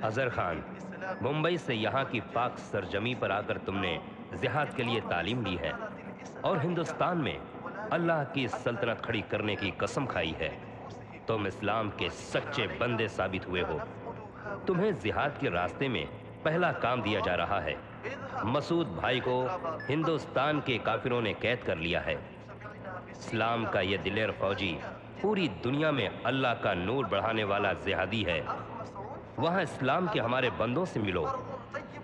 अजहर खान, मुंबई से यहाँ की पाक सरजमी पर आकर तुमने जिहाद के लिए तालीम ली है और हिंदुस्तान में अल्लाह की सल्तनत खड़ी करने की कसम खाई है। तुम इस्लाम के सच्चे बंदे साबित हुए हो। तुम्हें जिहाद के रास्ते में पहला काम दिया जा रहा है। मसूद भाई को हिंदुस्तान के काफिरों ने कैद कर लिया है। इस्लाम का यह दिलेर फौजी पूरी दुनिया में अल्लाह का नूर बढ़ाने वाला जिहादी है। वहां इस्लाम के हमारे बंदों से मिलो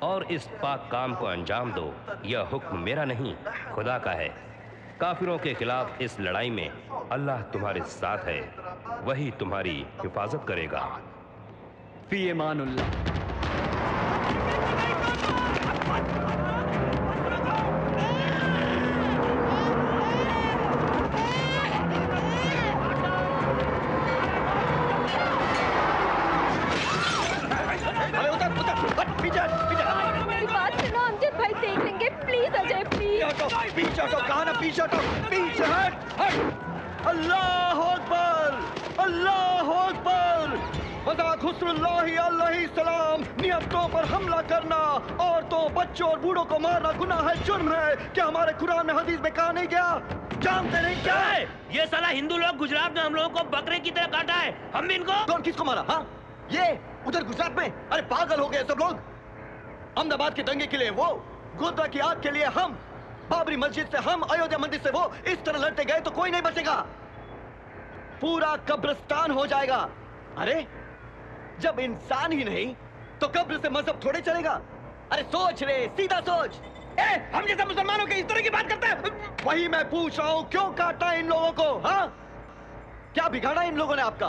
और इस पाक काम को अंजाम दो। यह हुक्म मेरा नहीं, खुदा का है। काफिरों के खिलाफ इस लड़ाई में अल्लाह तुम्हारे साथ है, वही तुम्हारी हिफाजत करेगा। फी ईमानुल्लाह। पीछे हटो, पीछे हट। अल्लाह अकबर, अल्लाह अकबर। सलाम। नियतों पर हमला करना, औरतों, बच्चों और बूढ़ों को मारना गुनाह है, जुर्म है। क्या हमारे कुरान में हदीस में कहा नहीं गया? जानते नहीं क्या है? ये साला हिंदू लोग गुजरात में हम लोगों को बकरे की तरह काटा है। हम भी इनको। कौन किसको मारा? हाँ, ये उधर गुजरात में? अरे पागल हो गए सब लोग। अहमदाबाद के दंगे के लिए वो, गोधरा की आग के लिए हम, बाबरी मस्जिद से हम, अयोध्या मंदिर से वो। इस तरह लड़ते गए तो कोई नहीं बचेगा, पूरा कब्रिस्तान हो जाएगा। अरे जब इंसान ही नहीं तो कब्र से मजहब थोड़े चलेगा? अरे सोच रे, सीधा सोच। हम जैसे मुसलमानों के इस तरह की बात करते हैं? वही मैं पूछ रहा हूं, क्यों काटा इन लोगों को? हाँ, क्या बिगाड़ा इन लोगों ने आपका?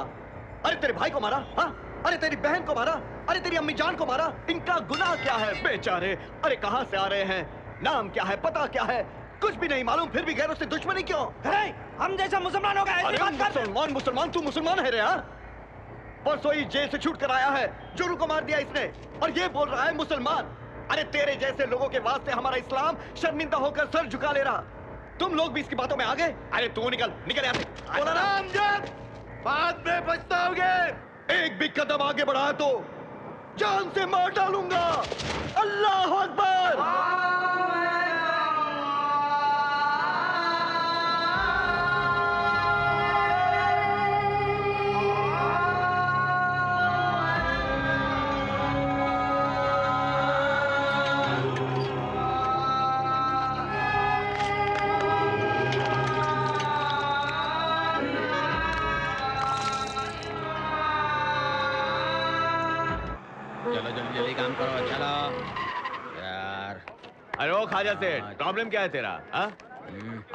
अरे तेरे भाई को मारा, हाँ? अरे तेरी बहन को मारा, अरे तेरी अम्मी जान को मारा। इनका गुनाह क्या है बेचारे? अरे कहां से आ रहे हैं, नाम क्या है, पता क्या है, कुछ भी नहीं मालूम, फिर भी गैरों से दुश्मनी क्यों? हम जैसा मुसलमान हो गए। मुसलमान मुसलमान, तू मुसलमान है रे? हाँ, परसों ही जेल से छूट कर आया है, जोरू को मार दिया इसने, और ये बोल रहा है मुसलमान। अरे तेरे जैसे लोगों के वास्ते हमारा इस्लाम शर्मिंदा होकर सर झुका ले रहा। तुम लोग भी इसकी बातों में आ गए? अरे तू निकल, निकल यहाँ से। बोला ना, बाद में पछताओगे। एक भी कदम आगे बढ़ाया तो जान से मार डालूंगा। अल्लाह अकबर। अरे ओ खाजा सेठ, प्रॉब्लम क्या है तेरा?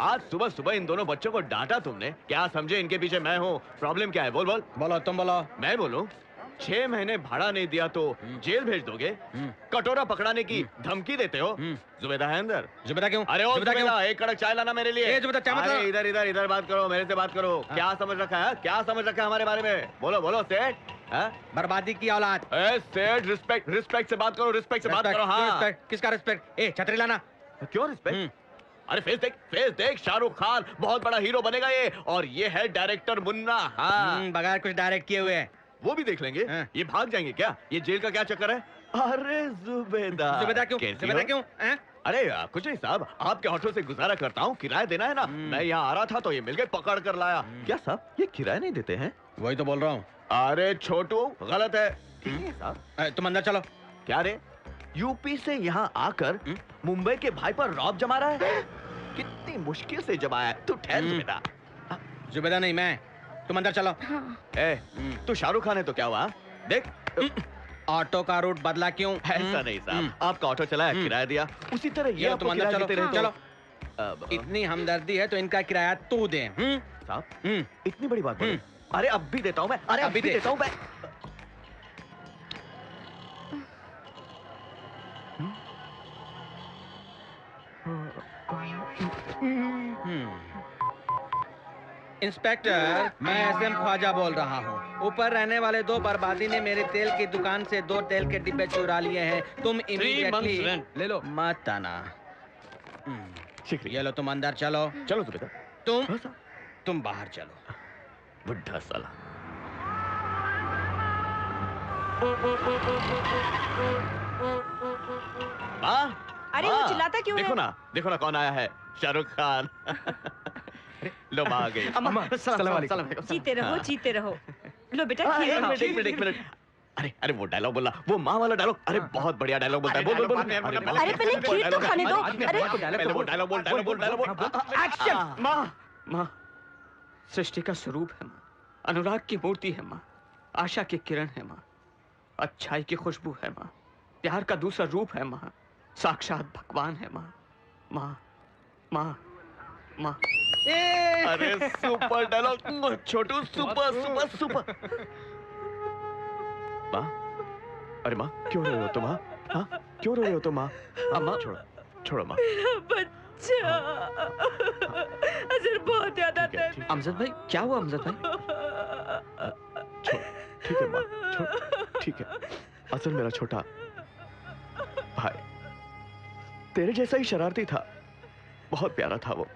आज सुबह सुबह इन दोनों बच्चों को डांटा तुमने, क्या समझे इनके पीछे मैं हूँ? प्रॉब्लम क्या है? बोल बोल। बोलो, तुम बोलो। मैं बोलूं? 6 महीने भाड़ा नहीं दिया तो जेल भेज दोगे? कटोरा पकड़ाने की धमकी देते हो? जुबेदा है अंदर? जुबेदा क्यों? अरे ओ जुबेदा, एक कड़क चाय लाना मेरे लिए। अरे इधर इधर इधर बात करो, मेरे से बात करो। क्या समझ रखा है, क्या समझ रखा है हमारे बारे में? बोलो बोलो सेठ। बर्बादी की औलाद। सेठ, रिस्पेक्ट, रिस्पेक्ट से बात करो, रिस्पेक्ट से बात करो। हाँ, किसका रिस्पेक्ट? छतरी लाना। क्यों रिस्पेक्ट? अरे फेस देख, फेस देख। शाहरुख खान बहुत बड़ा हीरो बनेगा ये, और ये है डायरेक्टर मुन्ना। हाँ, बगैर कुछ डायरेक्ट किए हुए हैं। वो भी देख लेंगे। ये भाग जाएंगे क्या? ये जेल का क्या चक्कर है? अरे जुबेदा, जुबेदा क्यों? जुबेदा क्यों? अरे कुछ नहीं साहब, आपके ऑटो से गुजारा करता हूँ, किराया देना है ना। मैं यहाँ आ रहा था तो ये मिल गए, पकड़ कर लाया। क्या साहब, ये किराया नहीं देते हैं? वही तो बोल रहा हूँ। अरे छोटू, गलत है साहब। तुम अंदर चलो। क्या रे, यूपी से यहाँ आकर मुंबई के भाई पर रौब जमा रहा है? कितनी मुश्किल से जमाया। तू ठहर जुबेदा। जुबेदा नहीं मैं, तुम अंदर चलो। तू शाहरुख खान है तो क्या हुआ? देख, ऑटो का रूट बदला क्यों? ऐसा नहीं साहब, आपका ऑटो चलाया, किराया दिया, उसी तरह ये तुम अंदर चलो। चलो, इतनी हमदर्दी है तो इनका किराया तू दे। साहब इतनी बड़ी बात बोले? अरे अब भी देता हूँ मैं, अरे अभी देता हूँ मैं। इंस्पेक्टर, मैं एसएम ख्वाजा बोल रहा हूँ। ऊपर रहने वाले 2 बर्बादी ने मेरे तेल की दुकान से 2 तेल के डिब्बे चुरा लिए हैं। तुम इमीडिएटली ले लो। मत आना। ये लो, तुम अंदर चलो। चलो तो बेटा। तुम बाहर चलो। बुढ़ा साला। अरे वो चिल्लाता क्यों है? देखो ना कौन आया है, शाहरुख खान। लो माँ आ गई। सलाम वालेकुम। जीते रहो जीते रहो। लो बेटा खीर खाओ। एक मिनट। अरे वो डायलॉग बोला, वो माँ वाला डायलॉग। अरे बहुत बढ़िया डायलॉग बोलता है। बोल। अरे पहले खीर तो खाने दो। अरे पहले वो डायलॉग बोल। एक्शन। माँ सृष्टि का स्वरूप है माँ, अनुराग की मूर्ति है माँ, आशा की किरण है माँ, अच्छाई की खुशबू है माँ, प्यार का दूसरा रूप है माँ, साक्षात भगवान है माँ। माँ माँ माँ। अरे सुपर डायलॉग छोटू, सुपर। माँ, अरे माँ क्यों रो रहे हो तुम? हाँ क्यों रो रहे हो तुम? माँ छोड़ो माँ। मेरा बच्चा अजहर बहुत याद आता है। अमजद भाई क्या हुआ? अमजद भाई छोड़, ठीक है माँ, छोड़, ठीक है। असल मेरा छोटा भाई तेरे जैसा ही शरारती था, बहुत प्यारा था वो।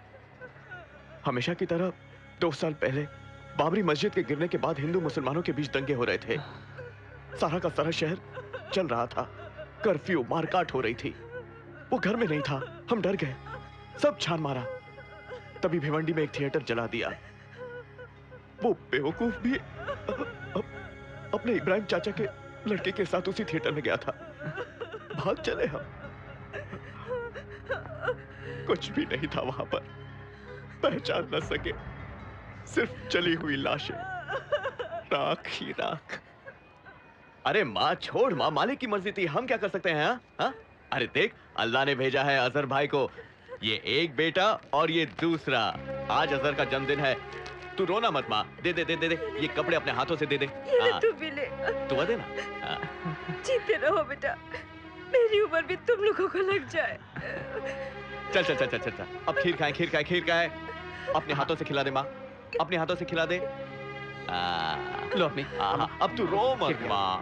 हमेशा की तरह 2 साल पहले बाबरी मस्जिद के गिरने के बाद हिंदू मुसलमानों के बीच दंगे हो रहे थे। सारा का सारा शहर चल रहा था, कर्फ्यू मारकाट हो रही थी। वो घर में नहीं था, हम डर गए, सब छान मारा। तभी भिवंडी में एक थिएटर जला दिया। वो बेवकूफ भी अपने इब्राहिम चाचा के लड़के के साथ उसी थिएटर में गया था। भाग चले हम। कुछ भी नहीं था वहां पर, पहचान न सके, सिर्फ जली हुई लाशें, राख ही राख। अरे माँ छोड़ माँ, मालिक की मर्जी थी, हम क्या कर सकते हैं? हाँ? अरे देख, अल्लाह ने भेजा है अजहर भाई को, ये एक बेटा और ये दूसरा। आज अजहर का जन्मदिन है, तू रोना मत माँ। दे ये कपड़े अपने हाथों से दे दे। तू भी ले। तू दे ना। जीते रहो बेटा, मेरी उम्र भी तुम लोगों को लग जाए। चल। अब खीर खाए। अपने हाथों से खिला दे माँ, अपने हाथों से खिला दे। लो अपनी। अब तू रो मत माँ।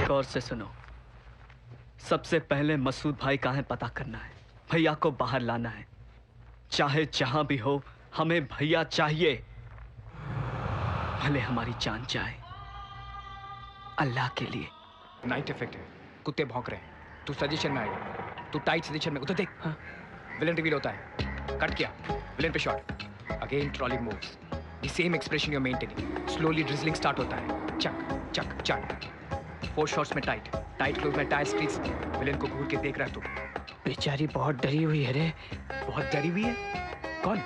गौर से सुनो, सबसे पहले मसूद भाई कहाँ है पता करना है, भैया को बाहर लाना है। चाहे जहां भी हो, हमें भैया चाहिए, भले हमारी जान जाए, अल्लाह के लिए। नाइट इफेक्ट है, कुत्ते भौंक रहे हैं। तू सजेशन में आएगा, तू टाइट सजेशन में। उधर देख, विलन रिवील होता है, कट किया, विलन पे shot, again trolley moves, the same expression you maintaining. Slowly drizzling start होता है, चक चक चक। 4 शॉट्स में टाइट क्लोज में टायर स्ट्रीट्स। विलन को घूर के देख रहा है तू। बेचारी बहुत डरी हुई है रे। बहुत डरी हुई है? कौन?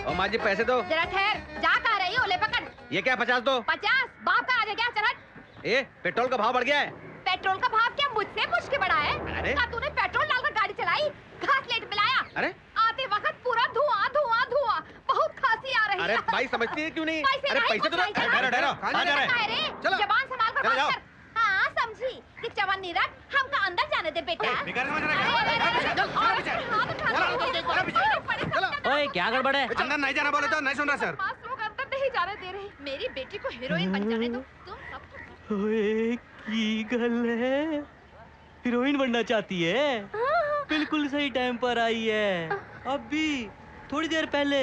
ओ माँ जी पैसे दो। जरा ठहर, जा कहाँ रही हो? ले पकड़। ये क्या 50 दो? 50? बाप का आगे क्या? चल हट। ए पेट्रोल का भाव बढ़ गया है। पेट्रोल का भाव क्या मुझसे पूछ के बढ़ा है? अरे तूने पेट्रोल डालकर गाड़ी चलाई, घास लेट मिलाया। अरे आते वक्त पूरा धुआं, बहुत खांसी आ रही है। अरे भाई समझती है क्यों नहीं? अरे पैसे तो दो। ठहरो, कहाँ जा रहे हैं? चलो जबान संभाल कर बात कर। हाँ समझी कि चवन नीरज हमका अंदर जाने दे बेटा। ओए क्या गड़बड़ है? अंदर नहीं जाना बोले तो नहीं सुन रहा सर। लोग अंदर नहीं जाने दे रहे। मेरी बेटी को हीरोइन बन जाने दो। तुम सब ओए की गल है, हीरोइन बनना चाहती है? बिल्कुल सही टाइम पर आई है। अभी थोड़ी देर पहले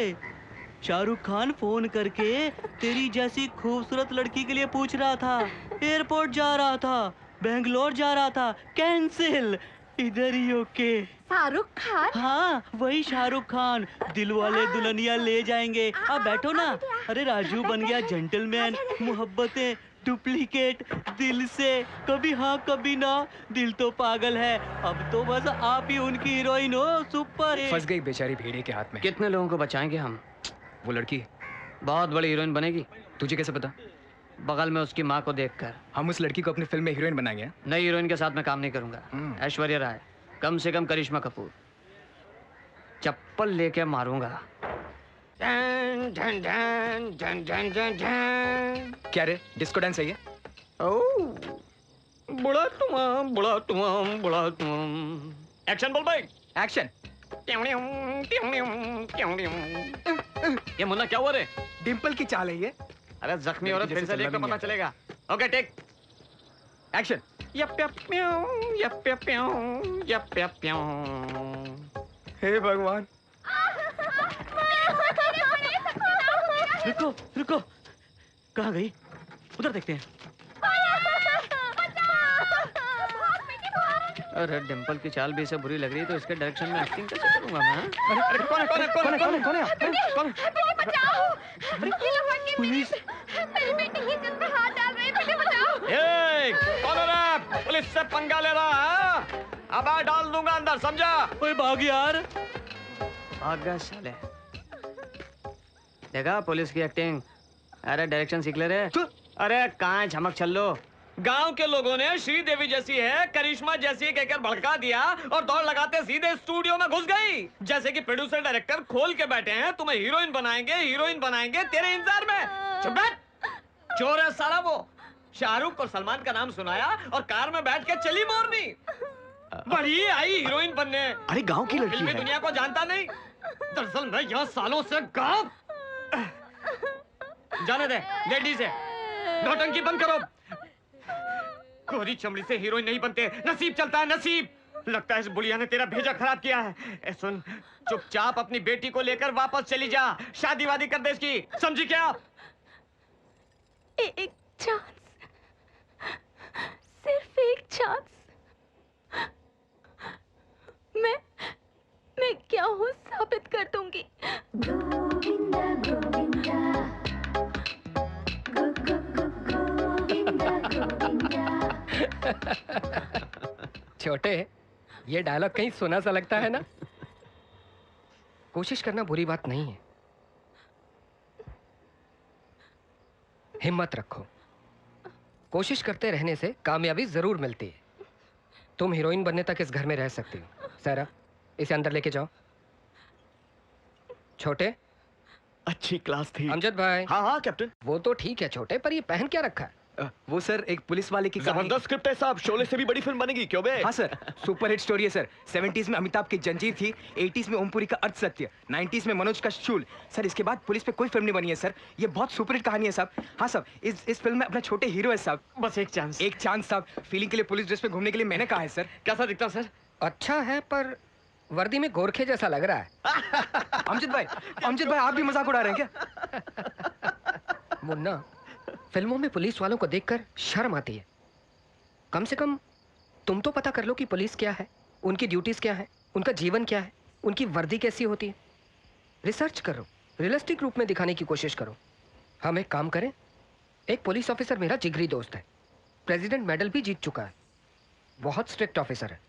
शाहरुख खान फोन करके तेरी जैसी खूबसूरत लड़की के लिए पूछ रहा था। एयरपोर्ट जा रहा था, बेंगलोर जा रहा था, कैंसिल। इधर ही ओके। शाहरुख खान? हाँ वही शाहरुख खान, दिल वाले दुल्हनिया ले जाएंगे। अब बैठो ना। अरे राजू बन गया जेंटलमैन, मोहब्बतें डुप्लीकेट, दिल से कभी हाँ कभी ना, दिल तो पागल है। अब तो बस आप ही उनकी हीरोइन हो। सुपर। फंस गई बेचारी भेड़िए के हाथ में। कितने लोगों को बचाएंगे हम? वो लड़की बहुत बड़ी हीरोइन बनेगी। तुझे कैसे पता? बगल में उसकी माँ को देखकर। हम उस लड़की को अपनी फिल्म में हीरोइन बनाएंगे। नई हीरोइन के साथ मैं काम नहीं करूंगा। ऐश्वर्या राय, कम से कम करिश्मा कपूर। चप्पल लेके मारूंगा। क्या रे, डिस्को डांस है ये? बुढ़ा तुम। एक्शन बोल भाई, एक्शन। ये मुन्ना क्या हुआ रे? डिंपल की चाल है ये। अरे जख्मी औरत फिर से देख तो पता चलेगा। Okay take action. हे भगवान। रुको रुको, कहाँ गई? उधर देखते हैं। अरे डिंपल की चाल भी इसे बुरी लग रही है तो इसके डायरेक्शन में एक्टिंग कैसे करूंगा मैं? अरे कौन है? पुलिस। मेरी बेटी ही जिस पे हाथ डाल रही है, बेटे बचाओ। कौन है रे? पुलिस से पंगा ले रहा है? अब डाल दूंगा अंदर, समझा? ओए भाग यार। भाग गया साले। देखा पुलिस की एक्टिंग? अरे डायरेक्शन सीख ले रे। अरे कहाँ झमक छल्लो? गांव के लोगों ने श्रीदेवी जैसी है, करिश्मा जैसी कहकर भड़का दिया और दौड़ लगाते सीधे स्टूडियो में घुस गई। जैसे कि प्रोड्यूसर डायरेक्टर खोल के बैठे हैं, तुम्हें हीरोइन बनाएंगे तेरे इंतजार में। चुप बैठ। चोर है साला वो। शाहरुख और सलमान का नाम सुनाया और कार में बैठ के चली मोरनी। बड़ी आई हीरोइन बनने। अरे गांव की लड़की फिल्मी है। दुनिया को जानता नहीं। दरअसल मैं यहाँ सालों से गांव। जाने दे, लेडीज है, नौटंकी बंद करो। गोरी चमड़ी से हीरोइन नहीं बनते, नसीब चलता है, नसीब। लगता है इस बुढ़िया ने तेरा भेजा खराब किया है। ए सुन, चुपचाप अपनी बेटी को लेकर वापस चली जा, शादी वादी कर दे इसकी, समझी क्या? एक चांस, सिर्फ एक चांस। मैं क्या हूँ साबित कर दूंगी। गोविंदा गोविंदा छोटे, ये डायलॉग कहीं सुना सा लगता है ना? कोशिश करना बुरी बात नहीं है, हिम्मत रखो। कोशिश करते रहने से कामयाबी जरूर मिलती है। तुम हीरोइन बनने तक इस घर में रह सकती हो। सारा, इसे अंदर लेके जाओ। छोटे, अच्छी क्लास थी। अमजद भाई। हाँ कैप्टन। वो तो ठीक है छोटे, पर ये पहन क्या रखा है? वो सर एक पुलिस वाले की जबरदस्त स्क्रिप्ट है साहब, शोले से भी बड़ी फिल्म बनेगी, क्यों बे? हाँ सर, सुपर हिट स्टोरी है सर। 70s में अमिताभ की जंजीर थी, 80s में ओमपुरी का अर्थ सत्य, 90s में मनोज का शूल। सर इसके बाद पुलिस पे कोई फिल्म नहीं बनी है सर। ये बहुत सुपर हिट कहानी है साहब। हाँ साहब, इस फिल्म में अपना छोटे हीरो है साहब। बस एक चांस। एक चांस साहब। फीलिंग के लिए पुलिस ड्रेस पे घूमने के लिए मैंने कहा है सर। कैसा दिखता सर? अच्छा है, पर वर्दी में गोरखे जैसा लग रहा है। अमजद भाई आप भी मजाक उड़ा रहे हैं क्या? मुन्ना, फिल्मों में पुलिस वालों को देखकर शर्म आती है। कम से कम तुम तो पता कर लो कि पुलिस क्या है, उनकी ड्यूटीज क्या है, उनका जीवन क्या है, उनकी वर्दी कैसी होती है। रिसर्च करो, रियलिस्टिक रूप में दिखाने की कोशिश करो। हम एक काम करें, एक पुलिस ऑफिसर मेरा जिगरी दोस्त है, प्रेसिडेंट मेडल भी जीत चुका है, बहुत स्ट्रिक्ट ऑफिसर है।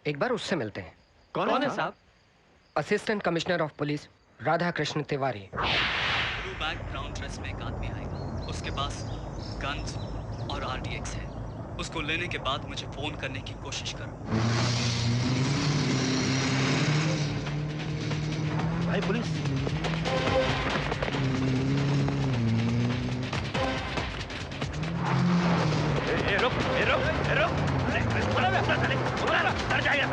एक बार उससे मिलते हैं। कौन है साहब? Assistant commissioner of police Radha Krishna Tiwari. Blue bag brown dress में एक आदमी आएगा, उसके पास गन्स और RDX है। उसको लेने के बाद मुझे फोन करने की कोशिश करो। भाई पुलिस। रुक। डर जाएगा।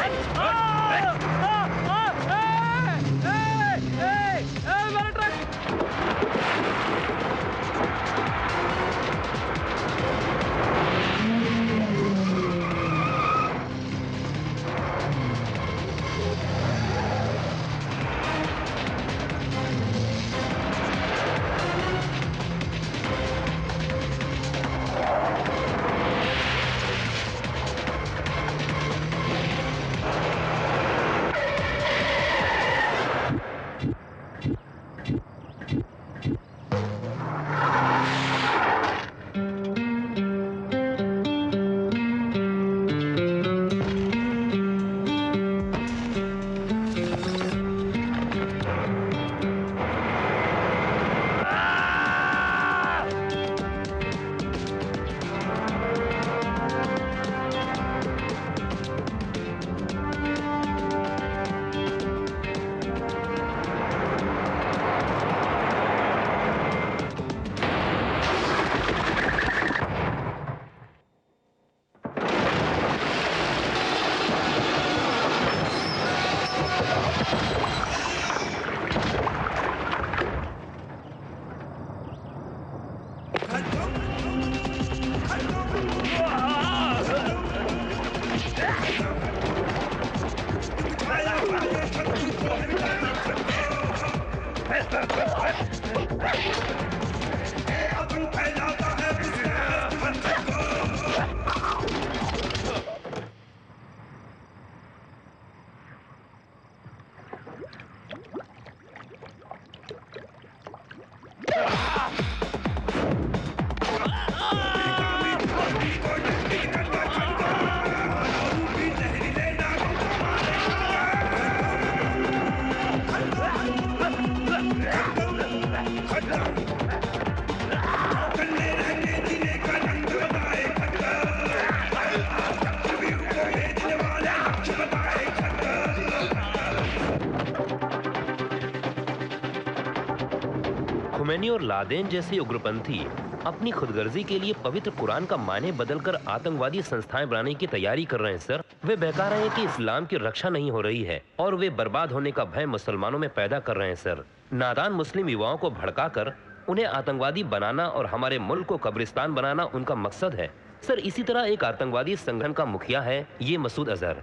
खुमैनी और लादेन जैसे उग्रपंथी अपनी खुदगर्जी के लिए पवित्र कुरान का माने बदलकर आतंकवादी संस्थाएं बनाने की तैयारी कर रहे हैं सर। वे बहका रहे हैं कि इस्लाम की रक्षा नहीं हो रही है और वे बर्बाद होने का भय मुसलमानों में पैदा कर रहे हैं सर। नादान मुस्लिम युवाओं को भड़काकर उन्हें आतंकवादी बनाना और हमारे मुल्क को कब्रिस्तान बनाना उनका मकसद है सर। इसी तरह एक आतंकवादी संगठन का मुखिया है ये मसूद अजहर।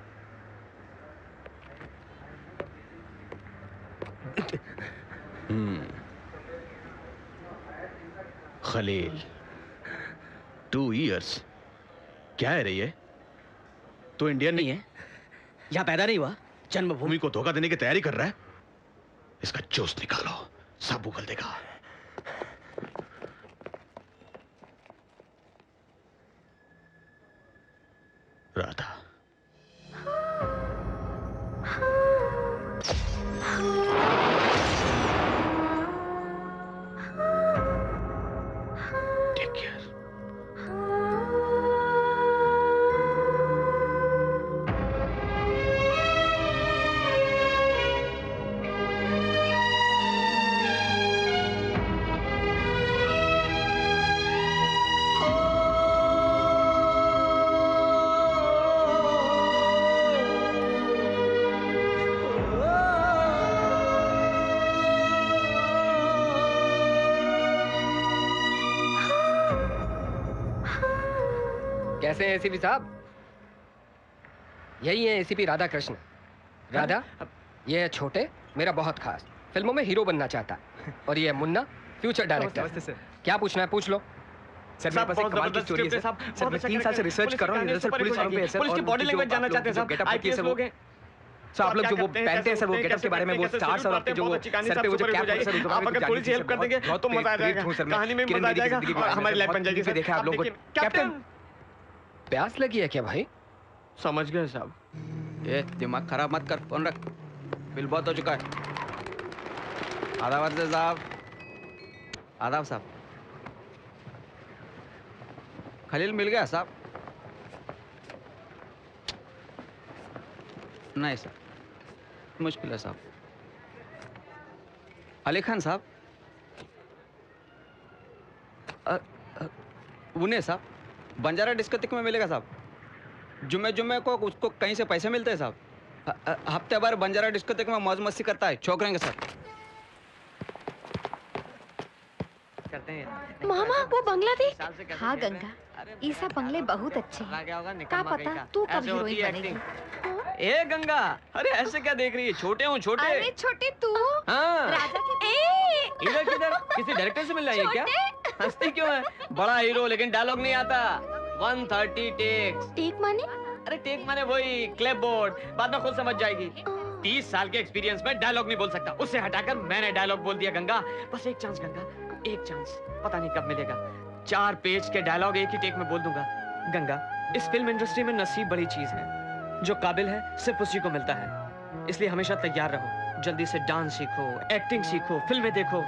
खलील 2 years क्या है रे ये? तो इंडियन नहीं है, यहाँ पैदा नहीं हुआ, जन्मभूमि को धोखा देने की तैयारी कर रहा है। इसका जोश निकालो, सब उगल देगा। राधा कैसे हैं एसीपी साहब? यही है एसीपी राधा कृष्ण। राधा, ये है छोटे, मेरा बहुत खास, फिल्मों में हीरो बनना चाहता, और ये है मुन्ना, फ्यूचर डायरेक्टर। क्या पूछना है पूछ लो। सर मेरे पास एक कमाल की स्टोरी है सर। मैं 3 साल से रिसर्च कर रहा हूँ, सर पुलिस वालों पे सर, पुलिस की बॉडी लैंग्वेज जानना चाहते हैं सर। गेटअप होती है सर, वो सर आप लोग जो वो पहनते हैं सर, वो गेटअप के बारे में, वो स्टार्स और आपके जो वो सर पे वो जो कैप होता है सर, आप अगर पुलिस हेल्प कर देंगे तो मजा आ जाएगा, कहानी में मजा आ जाएगा, हमारी लाइफ बन जाएगी। देखा आप लोगों को कैप्टन प्यास लगी है क्या भाई? समझ गए साहब। ये दिमाग खराब मत कर, फोन रख, बिल बहुत हो चुका है। आदाब साहब, आदाब साहब। खलील मिल गया साहब? नहीं सर, मुश्किल है साहब। अली खान साहब, उन्हें साहब बंजारा डिस्कोथेक में मिलेगा साहब। जुम्मे को उसको कहीं से पैसे मिलते हैं साहब। हफ्ते भर बंजारा डिस्कोथेक में मौज मस्ती करता है, छोकरेंगे सर। करते हैं मामा, वो बंगला देख। हाँ गंगा, ये सब बंगले बहुत अच्छे हैं। क्या पता तू कब हीरोइन बनेगी। ए गंगा, अरे ऐसे क्या देख रही है? छोटे हूँ छोटे। अरे छोटे तू? हाँ। राजा के इधर किधर? किसी डायरेक्टर से मिल रही है क्या? हंसती क्यों है? बड़ा हीरो लेकिन डायलॉग नहीं आता। 130 टेक्स। टेक माने? अरे टेक माने वही क्लैप बोर्ड, बाद में खुद समझ जाएगी। 30 साल के एक्सपीरियंस में डायलॉग नहीं बोल सकता, उससे हटाकर मैंने डायलॉग बोल दिया। गंगा बस एक चांस गंगा, एक चांस, पता नहीं कब मिलेगा। 4 पेज के डायलॉग एक ही टेक में बोल दूंगा। गंगा, इस फिल्म इंडस्ट्री में नसीब बड़ी चीज है, जो काबिल है सिर्फ उसी को मिलता है, इसलिए हमेशा तैयार रहो। जल्दी से डांस सीखो, एक्टिंग सीखो, फिल्में देखो,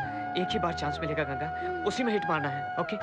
एक ही बार चांस मिलेगा गंगा, उसी में हिट मारना है। ओके?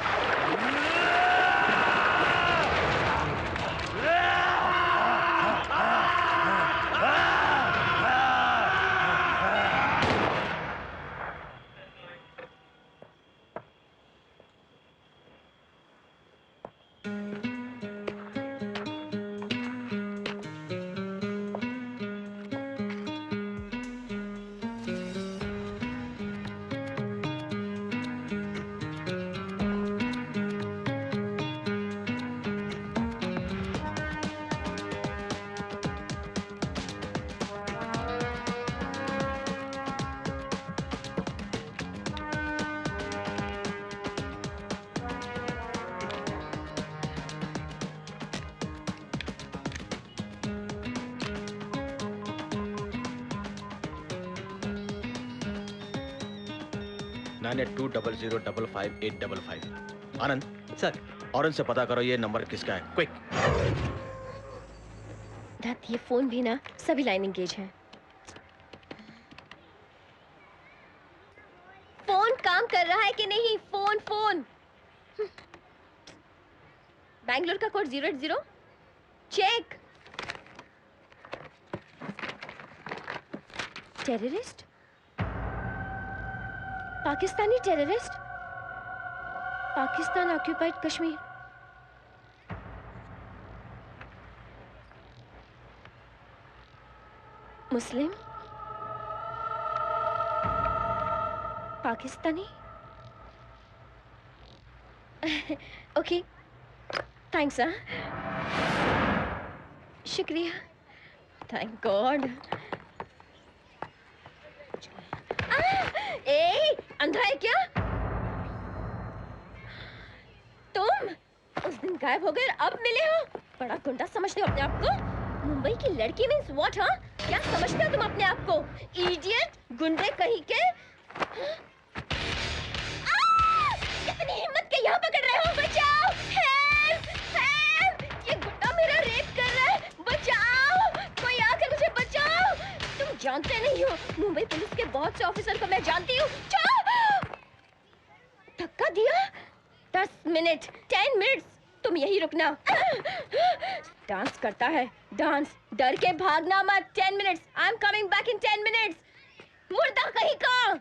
आनंद सर, औरन से पता करो ये नंबर किसका है, क्विक। दत्त, ये फोन भी ना सभी लाइन एंगेज हैं। फोन काम कर रहा है कि नहीं? Phone phone. बैंगलोर का code 080। Check. Terrorist? Pakistani terrorist? Pakistan occupied Kashmir. Muslim? Pakistani? Okay, thanks. शुक्रिया, थैंक गॉड। ए, अंधा है क्या तुम? उस दिन गायब हो गए, अब मिले हो? बड़ा गुंडा समझते हो अपने आप को? मुंबई की लड़की मीन्स व्हाट? हाँ, क्या समझते हो तुम अपने आप को? इडियट, गुंडे कहीं के। कितनी हिम्मत के यहाँ पकड़ रहे हो? बचाओ, हेल्प हेल्प, ये गुंडा मेरा रेप कर रहा है, बचाओ, कोई आकर मुझे बचाओ। तुम जानते नहीं हो, मुंबई पुलिस के बहुत से ऑफिसर को मैं जानती हूँ। धक्का दिया? 10 मिनट, 10 मिनट्स, तुम यही रुकना। डांस करता है, डांस, डर के भागना मत। 10 minutes, I am coming back in 10 minutes. मुर्दा कहीं का।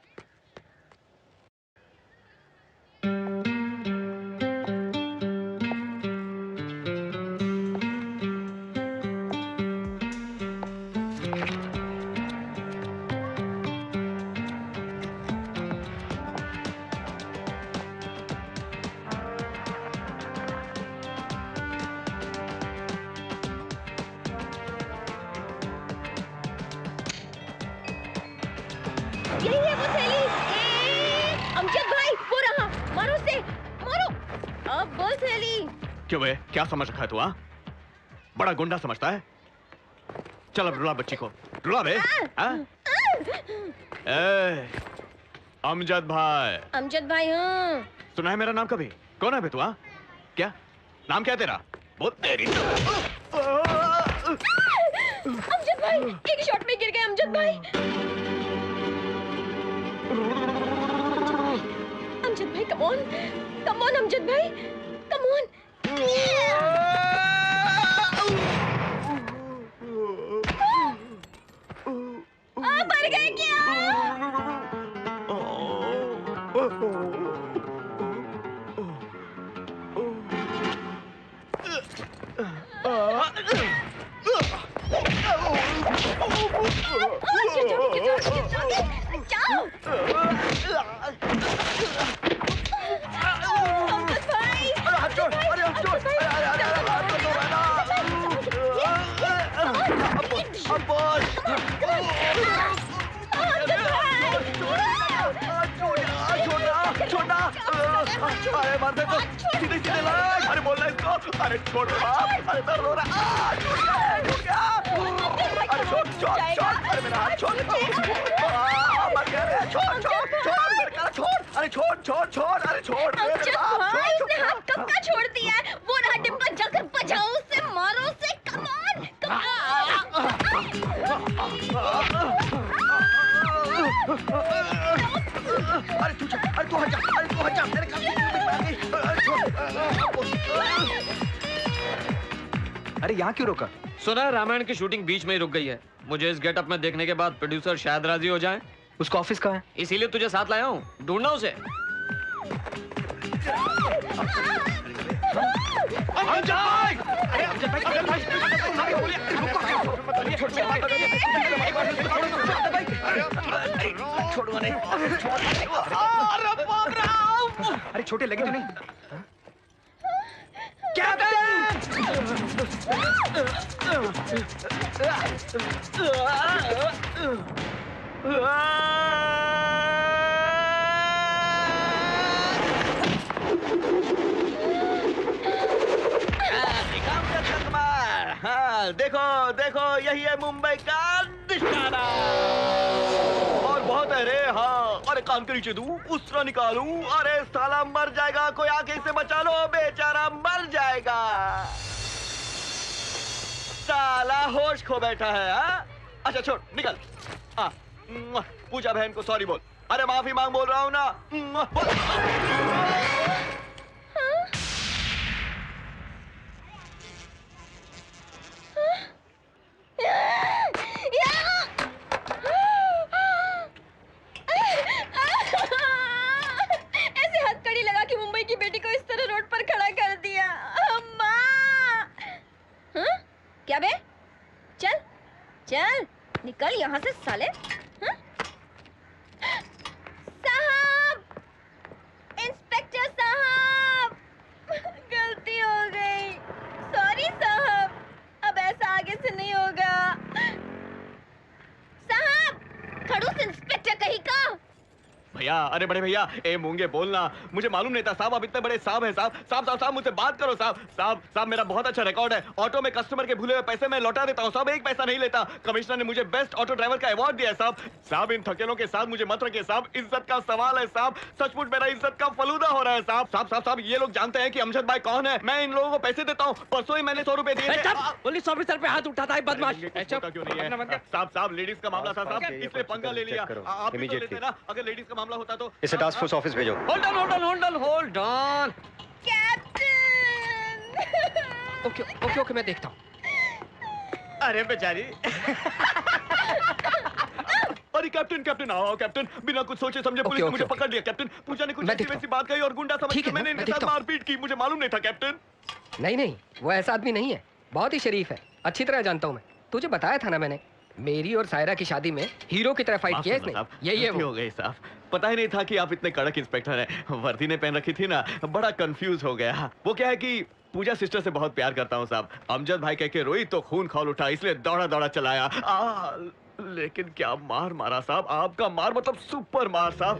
यही है वो थैली। अमजद भाई, वो रहा, मारो उसे, मारो। अब बोल थैली। क्यों बे, क्या समझ रखा है तू? बड़ा गुंडा समझता है? चल अब रुला बच्ची को, रुला बे। अमजद भाई। अमजद भाई, हाँ। सुना है मेरा नाम कभी? कौन है बे तू? क्या नाम क्या है तेरा? बहुत तेरी। अमजद भाई, एक शॉट में गिर गए अमजद भाई। अमजद भाई, come on, come on Amjad भाई, कम ऑन। मर गए क्या? अरे मार दे तो सीधे सीधे लग। अरे बोलना इसको। अरे छोड़ बाप। अरे दर्द हो रहा है। छूट गया। अरे छोड़। अरे मेरा हाथ छोड़। मर गया रे। छोड़ मेरे का छोड़। अरे छोड़। अरे छोड़ इसने हाथ कब का छोड़ दिया है? वो रहा डिब्बा, जाकर बजाओ उससे, मारो उसे। कमान अरे तू हट जा। मेरे अरे यहाँ क्यों रोका? सुना है रामायण की शूटिंग बीच में ही रुक गई है। मुझे इस गेटअप में देखने के बाद प्रोड्यूसर शायद राजी हो जाए। उसका ऑफिस कहाँ है? इसीलिए तुझे साथ लाया हूँ, ढूंढना उसे। अरे छोटे लगे तो नहीं? हाँ, देखो यही है मुंबई का निशाना। और बहुत है रे। हाँ, अरे कान के नीचे दूं, उसरा निकालूं। अरे साला मर जाएगा, कोई आके इसे बचा लो, बेचारा मर जाएगा। साला होश खो बैठा है। हाँ? अच्छा छोड़, निकल। पूजा बहन को सॉरी बोल। अरे माफी मांग बोल रहा हूँ ना। ऐसे हथकड़ी लगा के मुंबई की बेटी को इस तरह रोड पर खड़ा कर दिया। अम्मा! हाँ? क्या बे? चल निकल यहाँ से साले। हाँ? साहब, इंस्पेक्टर साहब, गलती हो गई। सॉरी साहब, अब ऐसा आगे से नहीं होगा। साहब, खड़ूस इंस्पेक्टर कहीं का। भैया, अरे बड़े भैया, ए मूंगे बोलना, मुझे मालूम नहीं था साहब आप इतने बड़े साहब हैं। साहब मुझसे बात करो साहब। मेरा बहुत अच्छा रिकॉर्ड है। ऑटो में कस्टमर के भूले हुए पैसे मैं लौटा देता हूँ साहब, एक पैसा नहीं लेता। कमिश्नर ने मुझे बेस्ट ऑटो ड्राइवर का अवार्ड दिया है साहब। इन थकेलों के साथ मुझे मत रखिए साहब, इज्जत का सवाल है साहब। सचमुच मेरा इज्जत का फलूदा हो रहा है साहब। ये लोग जानते हैं कि अमजद भाई कौन है। मैं इन लोगों को पैसे देता हूँ। परसों ही मैंने 100 रुपए दिए थे। पुलिस ऑफिसर पे हाथ उठाता है बदमाश। क्यों नहीं है साहब, लेडीज का मामला था साहब, इसलिए पंगा ले लिया। आप भी तो लेते ना, अगर लेडीज का मामला होता तो। टास्क फोर्स ऑफिस भेजो। Hold on. कैप्टन! ओके, मैं देखता हूँ। अरे बेचारी। अरे कैप्टन आओ कैप्टन। बिना कुछ सोचे समझे पुलिस ने मुझे पकड़ लिया कैप्टन। पूजा ने कुछ ऐसी वैसी बात कही और गुंडा समझ के मैंने इनके साथ मारपीट की। मुझे मालूम नहीं था कैप्टन। नहीं, वो ऐसा आदमी नहीं है, बहुत ही शरीफ है, अच्छी तरह जानता हूँ मैं। तुझे बताया था ना मैंने, मेरी और सायरा की शादी में हीरो की तरह फाइट किया इसने। यही है वो। हो गई साहब, पता ही नहीं था कि आप इतने कड़क इंस्पेक्टर हैं। वर्दी ने पहन रखी थी ना, बड़ा कंफ्यूज हो गया। वो क्या है कि पूजा सिस्टर से बहुत प्यार करता हूँ साहब। अमजद भाई कह के रोई तो खून खौल उठा, इसलिए दौड़ा चलाया। लेकिन क्या मार मारा साहब, आपका मार मतलब सुपर मार साहब।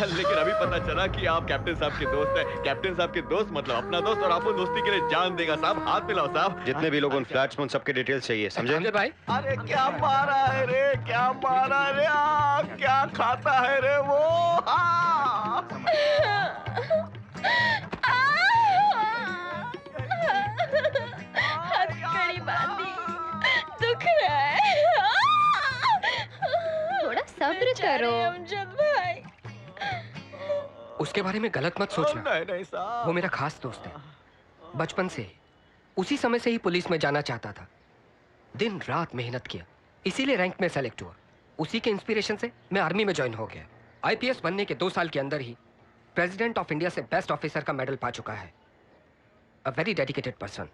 लेकिन अभी पता चला कि आप कैप्टन साहब के दोस्त हैं। कैप्टन साहब के दोस्त मतलब अपना दोस्त, और आपको दोस्ती के लिए जान देगा साहब। हाथ मिलाओ साहब। जितने भी लोग उन फ्लैट्स में उन सबके डिटेल्स चाहिए, समझे भाई? अरे क्या मारा है रे, क्या मारा रे, क्या खाता है रे वो। हथकड़ी बांधी, दुख रहा है। थोड़ा सब्र करो अमजद भाई। उसके बारे में गलत मत सोचना। नहीं साहब, वो मेरा खास दोस्त है, बचपन से ही। उसी समय से ही पुलिस में जाना चाहता था, दिन रात मेहनत किया, इसीलिए रैंक में सेलेक्ट हुआ। उसी के इंस्पिरेशन से मैं आर्मी में ज्वाइन हो गया। आईपीएस बनने के 2 साल के अंदर ही प्रेसिडेंट ऑफ इंडिया से बेस्ट ऑफिसर का मेडल पा चुका है। A very dedicated person,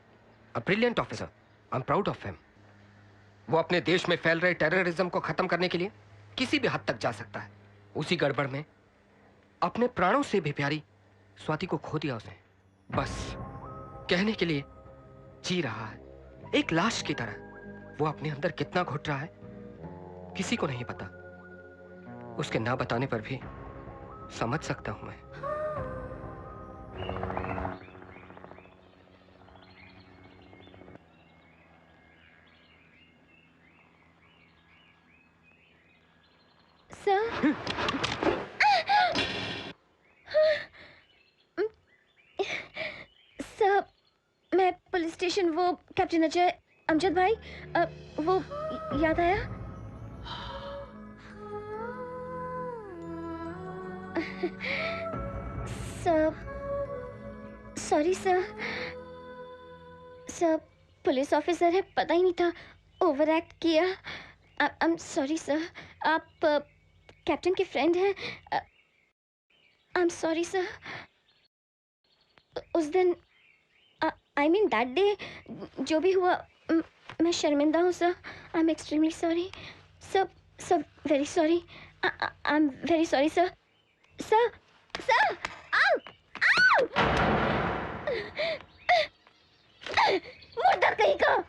a brilliant officer, I am proud of him. वो अपने देश में फैल रहे टेररिज्म को खत्म करने के लिए किसी भी हद तक जा सकता है। उसी गड़बड़ में अपने प्राणों से भी प्यारी स्वाति को खो दिया उसने। बस कहने के लिए जी रहा है, एक लाश की तरह। वो अपने अंदर कितना घुट रहा है किसी को नहीं पता। उसके ना बताने पर भी समझ सकता हूं मैं। सर, मैं पुलिस स्टेशन, वो कैप्टन अजय, अमजद भाई, वो याद आया? Sir, sorry sir. Sir, police officer है, पता ही नहीं था, ओवर एक्ट किया। I am sorry sir. आप कैप्टन के फ्रेंड हैं। I am sorry sir. उस दिन, आई मीन दैट डे, जो भी हुआ, मैं शर्मिंदा हूँ sir. I am extremely sorry sir. Sir, very sorry. I am very sorry sir. Sir, sir, आओ, आओ! मुर्दा कहीं का!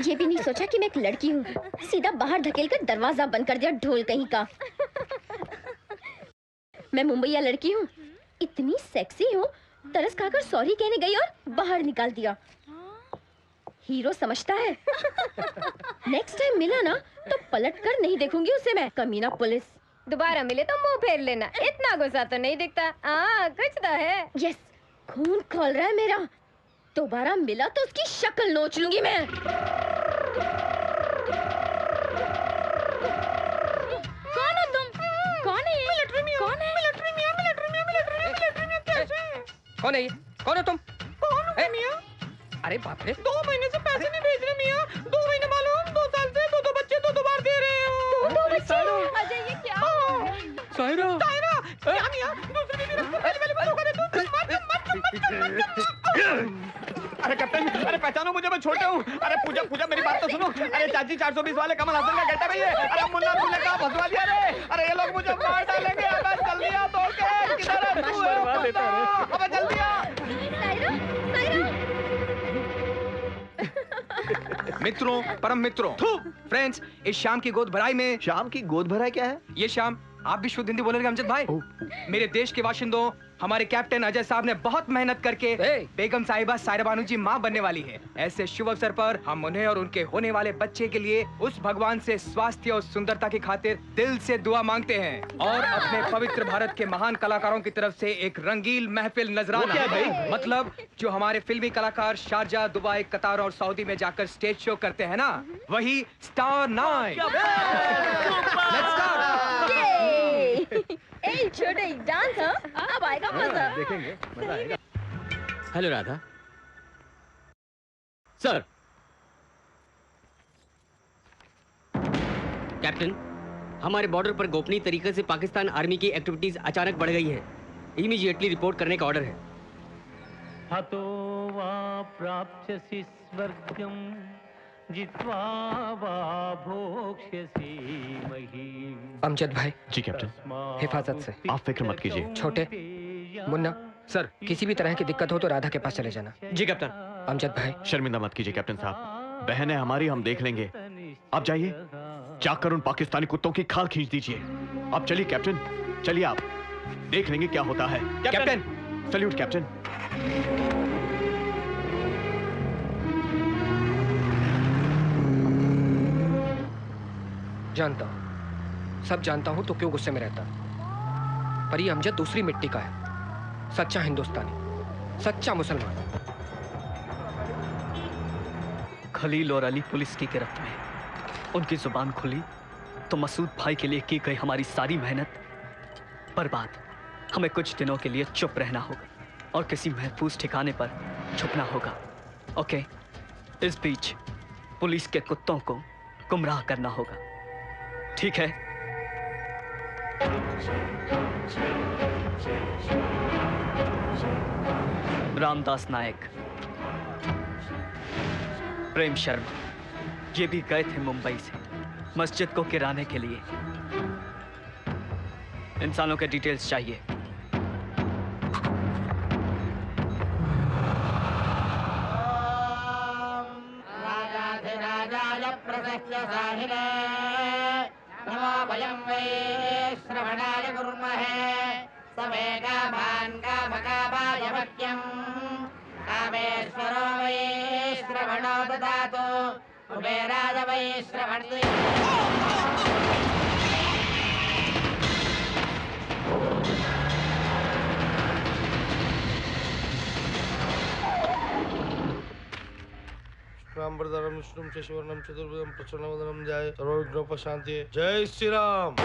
ये भी नहीं सोचा कि मैं एक लड़की हूँ। सीधा बाहर धकेल कर दरवाजा बंद कर दिया, ढोल कहीं का। मैं मुंबईया लड़की हूँ, इतनी सेक्सी हूँ, तरस खाकर सॉरी कहने गई और बाहर निकाल दिया। हीरो समझता है। नेक्स्ट टाइम मिला ना तो पलट कर नहीं देखूंगी उसे मैं, कमीना पुलिस। दोबारा मिले तो मुंह फेर लेना, इतना गुस्सा तो नहीं दिखता। कुछ तो है। यस, खून खोल रहा है मेरा। दोबारा मिला तो उसकी शक्ल नोच लूंगी मैं। कौन हो तुम? कौन है? मिलिट्री में कौन है? मिलिट्री में कैसे? कौन है ये? कौन हो तुम? कौन हो मियां? अरे बाप रे, 2 महीने से पैसे नहीं भेज रहे मियां। 2 महीने मालूम, 2 साल से 2 बच्चे 2 बार दे रहे हो। 2 बच्चे? अजय ये क्या? सायरा, सायरा, क्या मियां? दूसरी भी रखो, पहले बात करे तू। अरे कैप्टन, अरे पहचानो मुझे, मैं छोटे हूँ। अरे पूजा पूजा, मेरी बात तो सुनो। अरे चाची 420 वाले कमल हसन का गेटअप है ये। अरे मुन्ना तुमने कहा फंसवा दिया रे। अरे ये लोग मुझे मार डालेंगे। अबे जल्दी आ, दौड़ के। किधर है तू? अबे जल्दी आ। मित्रों, परम मित्रों, फ्रेंड्स, इस शाम की गोद भराई में। शाम की गोद भराई क्या है? ये शाम आप भी शुद्ध हिंदी बोलेंगे अमजद भाई। मेरे देश के बाशिंदों, हमारे कैप्टन अजय साहब ने बहुत मेहनत करके बेगम साहिबा सायरा बानू जी मां बनने वाली है। ऐसे शुभ अवसर पर हम उन्हें और उनके होने वाले बच्चे के लिए उस भगवान से स्वास्थ्य और सुंदरता की खातिर दिल से दुआ मांगते हैं और अपने पवित्र भारत के महान कलाकारों की तरफ से एक रंगीन महफिल नजराना। मतलब जो हमारे फिल्मी कलाकार शारजा, दुबई, कतार और सऊदी में जाकर स्टेज शो करते हैं ना, वही स्टार 9। छोटे डांस, अब आएगा मजा। देखेंगे, मजा आएगा। हेलो राधा। सर, कैप्टन, हमारे बॉर्डर पर गोपनीय तरीके से पाकिस्तान आर्मी की एक्टिविटीज अचानक बढ़ गई है। इमीडिएटली रिपोर्ट करने का ऑर्डर है। हतो वा प्राप्स्यसि स्वर्गं जित्वा वा भोक्ष्यसि महीम्। अमजद भाई। जी कैप्टन। हिफाजत से। आप फिक्र मत कीजिए। छोटे, मुन्ना सर, किसी भी तरह की दिक्कत हो तो राधा के पास चले जाना। जी कैप्टन। अमजद भाई। शर्मिंदा मत कीजिए कैप्टन साहब, बहन है हमारी, हम देख लेंगे। आप जाइए, जाकर उन पाकिस्तानी कुत्तों की खाल खींच दीजिए। आप चलिए कैप्टन, चलिए, आप देख लेंगे क्या होता है। Captain, salute captain. जानता हूं, सब जानता हूं, तो क्यों गुस्से में रहता? पर ये अमजद दूसरी मिट्टी का है, सच्चा हिंदुस्तानी, सच्चा मुसलमान। खलील और अली पुलिस की गिरफ्त में, उनकी जुबान खुली तो मसूद भाई के लिए की गई हमारी सारी मेहनत बर्बाद। हमें कुछ दिनों के लिए चुप रहना होगा और किसी महफूज ठिकाने पर छुपना होगा। ओके, इस बीच पुलिस के कुत्तों को गुमराह करना होगा, ठीक है? रामदास नायक, प्रेम शर्मा, ये भी गए थे मुंबई से मस्जिद को गिराने के लिए। इंसानों के डिटेल्स चाहिए। श्रवणाय कुर्महे समे कामान् कामकामायमत्यम् कामेश्वरो वै श्रवणो ददातु कुबेराय वै श्रवणति। शुक्लांबरधरं विष्णुं शशिवर्णं चतुर्भुजं प्रसन्नवदनं ध्यायेत् सर्वविघ्नोपशान्तये। जय श्री राम।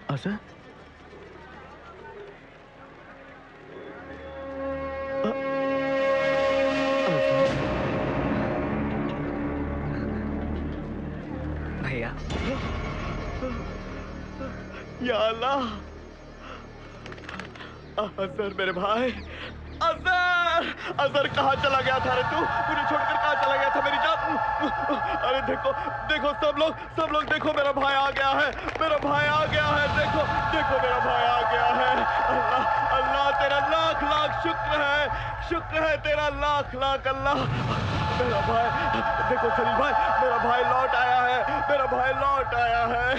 Azhar? भैया या अल्लाह, अजहर मेरे भाई, अजहर, अजहर कहाँ चला गया था रे तू? मुझे छोड़कर कहाँ चला गया था मेरी जान? अरे देखो देखो सब लोग देखो, मेरा भाई आ गया है, मेरा भाई आ गया है, देखो देखो मेरा भाई आ गया है। अल्लाह अल्लाह तेरा लाख लाख शुक्र है तेरा लाख लाख अल्लाह। मेरा भाई देखो सलीम भाई, मेरा भाई लौट आया है, मेरा भाई लौट आया है।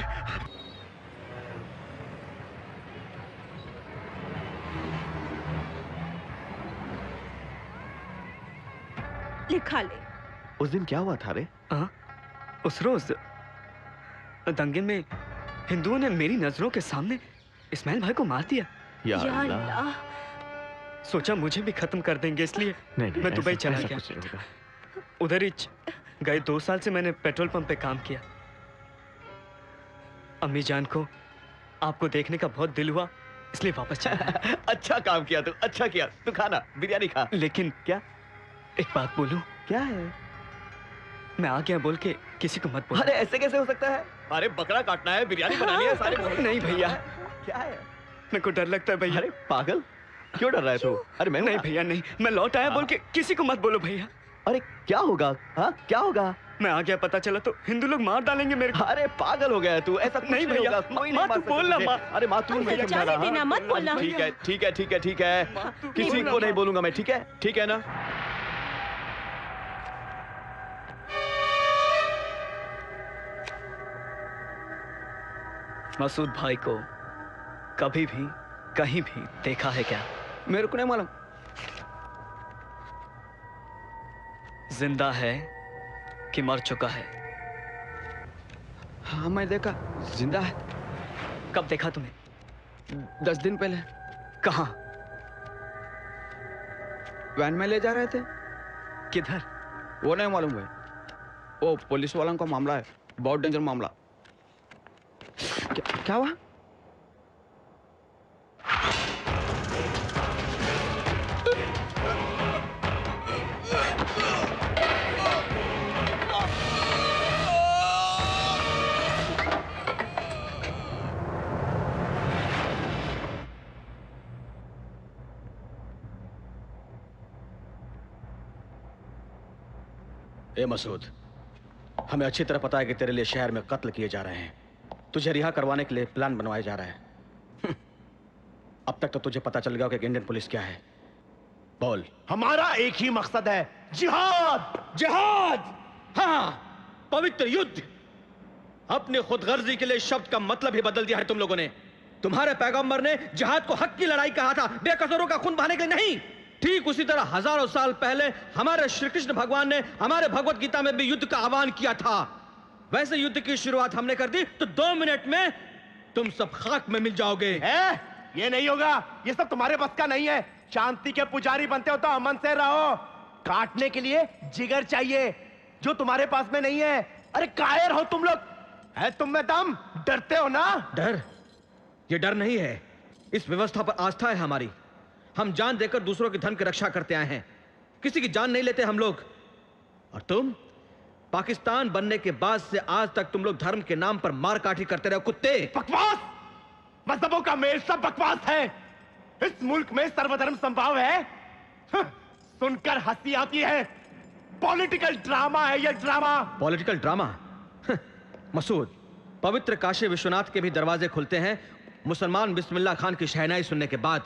लिखा ले। उस दिन क्या हुआ था रे? उस रोज दंगे में हिंदुओं ने मेरी नजरों के सामने इस्माइल भाई को मार दिया। या अल्लाह। सोचा मुझे भी खत्म कर देंगे, इसलिए नहीं, मैं दुबई चला गया। उधर ही गए 2 साल से मैंने पेट्रोल पंप पे काम किया। अम्मी जान को आपको देखने का बहुत दिल हुआ, इसलिए वापस चला। अच्छा काम किया तू, अच्छा किया। तू खाना, बिरयानी खा। लेकिन क्या? एक बात बोलूं? क्या है? मैं आ गया बोल के किसी को मत बोल। अरे ऐसे कैसे हो सकता है? अरे बकरा काटना है, बिरयानी बनानी है, सारे नहीं भैया। क्या है? मेरे को डर लगता है भैया। अरे पागल, क्यों डर रहा है तू? अरे मैं नहीं भैया नहीं, मैं लौट आया बोल के किसी को मत बोलो भैया। अरे क्या होगा? हाँ क्या होगा? मैं आ गया, पता चला तो हिंदू लोग मार डालेंगे मेरे को। अरे पागल हो गया तू, ऐसा नहीं भैया। कोई नहीं मार बोलना सकता। अरे माँ तू मैं समझा रहा। देना, मत बोलना। ठीक है ठीक है ठीक है ठीक है, किसी को नहीं बोलूंगा मैं, ठीक है? ठीक है ना? मसूद भाई को कभी भी कहीं भी देखा है क्या? मेरे को नहीं मालूम। जिंदा है कि मर चुका है? हाँ मैं देखा, जिंदा है। कब देखा तुम्हें? 10 दिन पहले। कहाँ? वैन में ले जा रहे थे। किधर? वो नहीं मालूम भाई, वो पुलिस वालों का मामला है, बहुत डेंजर मामला। क्या हुआ? ए मसूद, हमें अच्छी तरह पता है कि तेरे लिए शहर में कत्ल किए जा रहे हैं। तुझे रिहा करवाने के लिए प्लान बनवाया जा रहा है। अब तक तो तुझे पता चल गया कि इंडियन पुलिस क्या है। बोल। हमारा एक ही मकसद है, जिहाद। जिहाद, हाँ, पवित्र युद्ध। अपनी खुदगर्जी के लिए शब्द का मतलब ही बदल दिया है तुम लोगों ने। तुम्हारे पैगंबर ने जिहाद को हक की लड़ाई कहा था, बेकसूरों का खून बहाने के लिए नहीं। ठीक उसी तरह हजारों साल पहले हमारे श्री कृष्ण भगवान ने हमारे भगवत गीता में भी युद्ध का आह्वान किया था। वैसे युद्ध की शुरुआत हमने कर दी तो 2 मिनट में तुम सब खाक में मिल जाओगे। ये नहीं होगा, ये सब तुम्हारे बस का नहीं है। शांति के पुजारी बनते हो तो अमन से रहो। काटने के लिए जिगर चाहिए, जो तुम्हारे पास में नहीं है। अरे कायर हो तुम लोग, है तुम में दम? डरते हो ना? डर? ये डर नहीं है, इस व्यवस्था पर आस्था है हमारी। हम जान देकर दूसरों के धन की रक्षा करते आए हैं, किसी की जान नहीं लेते हम लोग। और तुम पाकिस्तान बनने के बाद से आज तक तुम लोग धर्म के नाम पर मारकाठी करते रहो, कुत्ते। बकवास! मजहबों का मेल सब बकवास है। इस मुल्क में सर्वधर्म संभाव है। सुनकर हंसी आती है। पॉलिटिकल ड्रामा है ये, ड्रामा। Political drama? मसूद, पवित्र काशी विश्वनाथ के भी दरवाजे खुलते हैं मुसलमान बिस्मिल्लाह खान की शहनाई सुनने के बाद।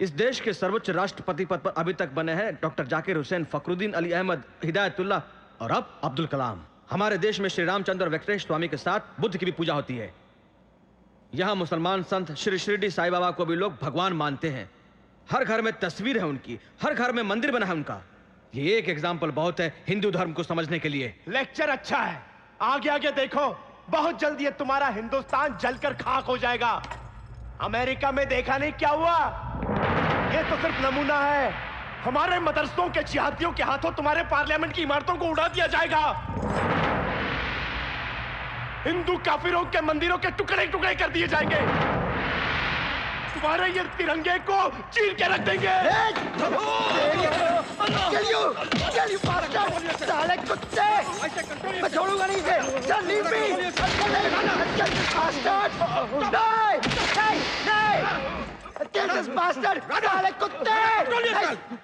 इस देश के सर्वोच्च राष्ट्रपति पद पर अभी तक बने हैं डॉक्टर जाकिर हुसैन, फखरुद्दीन अली अहमद, हिदायतुल्लाह और अब अब्दुल कलाम। हमारे देश में श्री रामचंद्र और वेंकटेश स्वामी के साथ बुद्ध की भी पूजा होती है। यहाँ मुसलमान संत श्री शिरडी साईं बाबा को भी लोग भगवान मानते हैं। हर घर में तस्वीर है उनकी, हर घर में मंदिर बना है उनका। ये एक एग्जाम्पल बहुत है हिंदू धर्म को समझने के लिए। लेक्चर अच्छा है, आगे आगे देखो, बहुत जल्दी ये तुम्हारा हिंदुस्तान जलकर खाक हो जाएगा। अमेरिका में देखा नहीं क्या हुआ? ये तो सिर्फ नमूना है। हमारे मदरसों के जिहादियों के हाथों तुम्हारे पार्लियामेंट की इमारतों को उड़ा दिया जाएगा। हिंदू काफिरों के मंदिरों के टुकड़े टुकड़े कर दिए जाएंगे। तुम्हारे ये तिरंगे को चीर के रख देंगे। साले कुत्ते, मैं छोड़ूंगा नहीं इसे। चल लीव मी। साले कुत्ते,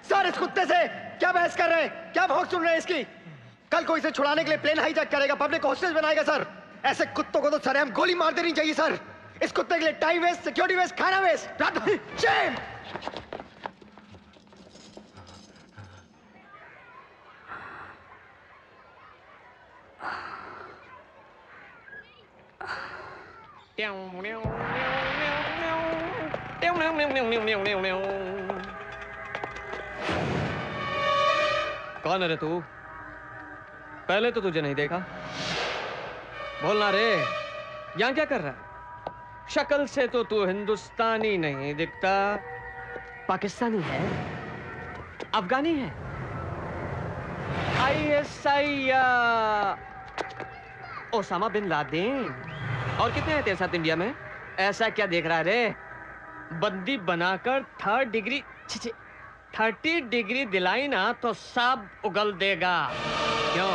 सर इस कुत्ते से क्या बहस कर रहे हैं? क्या भौंक सुन रहे हैं इसकी? कल को इसे छुड़ाने के लिए प्लेन हाईजैक करेगा, पब्लिक हॉस्टेज बनाएगा। सर ऐसे कुत्तों को तो सरेआम गोली मार देनी चाहिए सर। इस कुत्ते के लिए टाइम वेस्ट, सिक्योरिटी वेस्ट, खाना वेस्ट। शेम। कौन है रे तू? पहले तो तुझे नहीं देखा। बोलना रे, यहाँ क्या कर रहा है? शक्ल से तो तू हिंदुस्तानी नहीं दिखता। पाकिस्तानी है? अफगानी है? ISI या ओसामा बिन लादेन? और कितने हैं तेरे साथ इंडिया में? ऐसा क्या देख रहा है रे? बंदी बनाकर 30 डिग्री दिलाई ना तो सब उगल देगा। क्यों?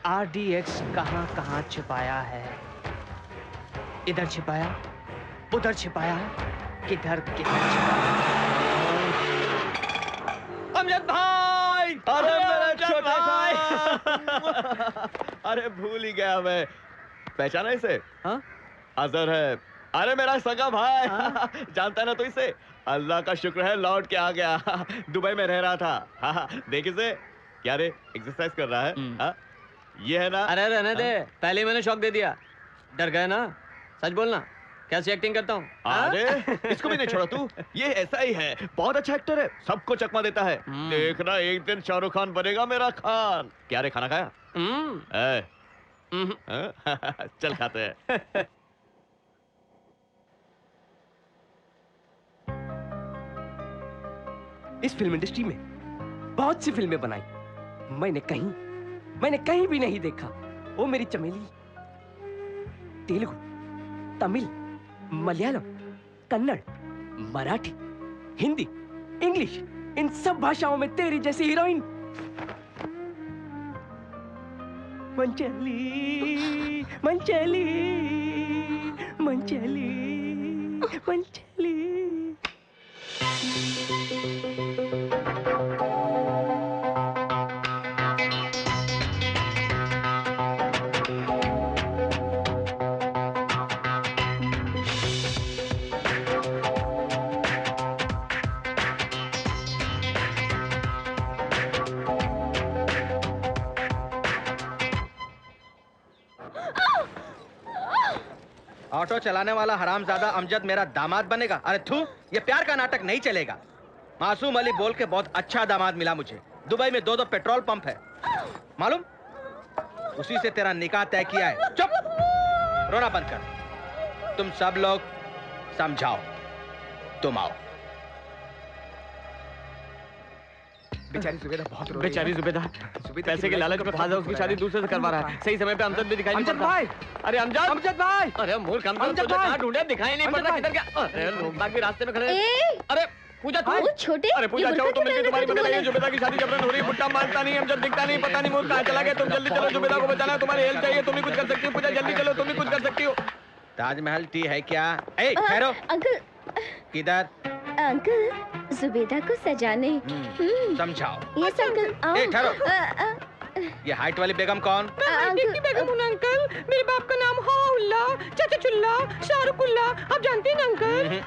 RDX कहाँ कहाँ छिपाया है? इधर छिपाया, उधर छिपाया, किधर किधर छिपाया? अमजद भाई! अरे मेरा छोटा भाई! अरे भूल ही गया मैं। पहचाना इसे? हाँ? अजहर है। अरे मेरा सगा भाई। हाँ? जानता है ना तो इसे? अल्लाह का शुक्र है लौट के आ गया। दुबई में रह रहा था। हाँ, देख इसे क्या रे एक्सरसाइज कर रहा है। हाँ? ये है ना? अरे रहने दे, पहले ही मैंने शौक दे दिया। डर गया ना? सच बोलना, कैसी एक्टिंग करता हूँ? अरे इसको भी नहीं छोड़ा तू। ये ऐसा ही है, बहुत अच्छा एक्टर है, सबको चकमा देता है। देखना एक दिन शाहरुख खान बनेगा मेरा खान। क्या रे खाना खाया? चल खाते हैं। इस फिल्म इंडस्ट्री में बहुत सी फिल्में बनाई, मैंने कहीं भी नहीं देखा वो मेरी चमेली। तेलुगु, तमिल, मलयालम, कन्नड़, मराठी, हिंदी, इंग्लिश, इन सब भाषाओं में तेरी जैसी हीरोइन। मंचली मंचली मंचली मंचली। ऑटो चलाने वाला हरामजादा अमजद मेरा दामाद बनेगा? अरे थू, ये प्यार का नाटक नहीं चलेगा। मासूम अली बोल के बहुत अच्छा दामाद मिला मुझे। दुबई में 2 पेट्रोल पंप है, मालूम? उसी से तेरा निकाह तय किया है। चुप, रोना बंद कर। तुम सब लोग समझाओ, तुम आओ। बेचारी जुबेदा बहुत रो रही है। बेचारी जुबेदा पैसे के लालच में फाजा उसकी शादी दूसरे से करवा रहा है। सही समय पे अमजद भी दिखाई नहीं पड़ता। भाई! अरे अमजद भाई! अरे मूर्ख अमजद, तुझे कहाँ ढूंढे? दिखाई नहीं पड़ता किधर क्या? अरे लोग बाग भी रास्ते में खड़े हैं। अरे पूजा तू? छोटे, अरे पूजा जाओ तो मिलके तुम्हारी मदद करिए। जुबेदा की शादी जबरन हो रही है। बुट्टा मानता नहीं, अमजद दिखता नहीं, पता नहीं मूर्ख कहाँ चला गया। तुम जल्दी चलो, जुबेदा को बचाना है। तुम्हारी हेल्प चाहिए, तुम ही कुछ कर सकती हो। पूजा जल्दी चलो, तुम ही कुछ कर सकती हो। ताजमहल टी है क्या? ए ठहरो। अंकल किधर? अंकल, जुबेदा को सजाने। समझाओ। Yes uncle. ए ठहरो। ये हाइट वाली बेगम कौन? मैं बेगम हूँ अंकल। मेरे बाप का नाम हाउल्ला, चाचा चुल्ला, शाहरुखुल्ला। आप जानते हैं ना अंकल?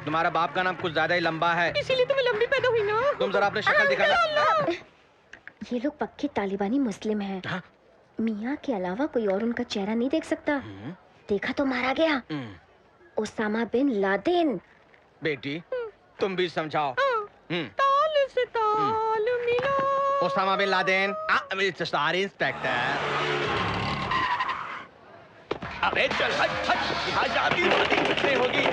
तुम्हारा बाप का नाम कुछ ज्यादा ही लंबा है, इसीलिए तुम्हें लंबी पैदा हुई ना। तुम जरा अपनी शक्ल दिखाना। ये लोग पक्के तालिबानी मुस्लिम हैं। मियाँ के अलावा कोई और उनका चेहरा नहीं देख सकता। देखा तो मारा गया। Osama bin Laden. बेटी तुम भी समझाओ। ताल से ताल मिला। Osama bin Laden. Mister star inspector. अबे चल हट हट, शादी नहीं होगी।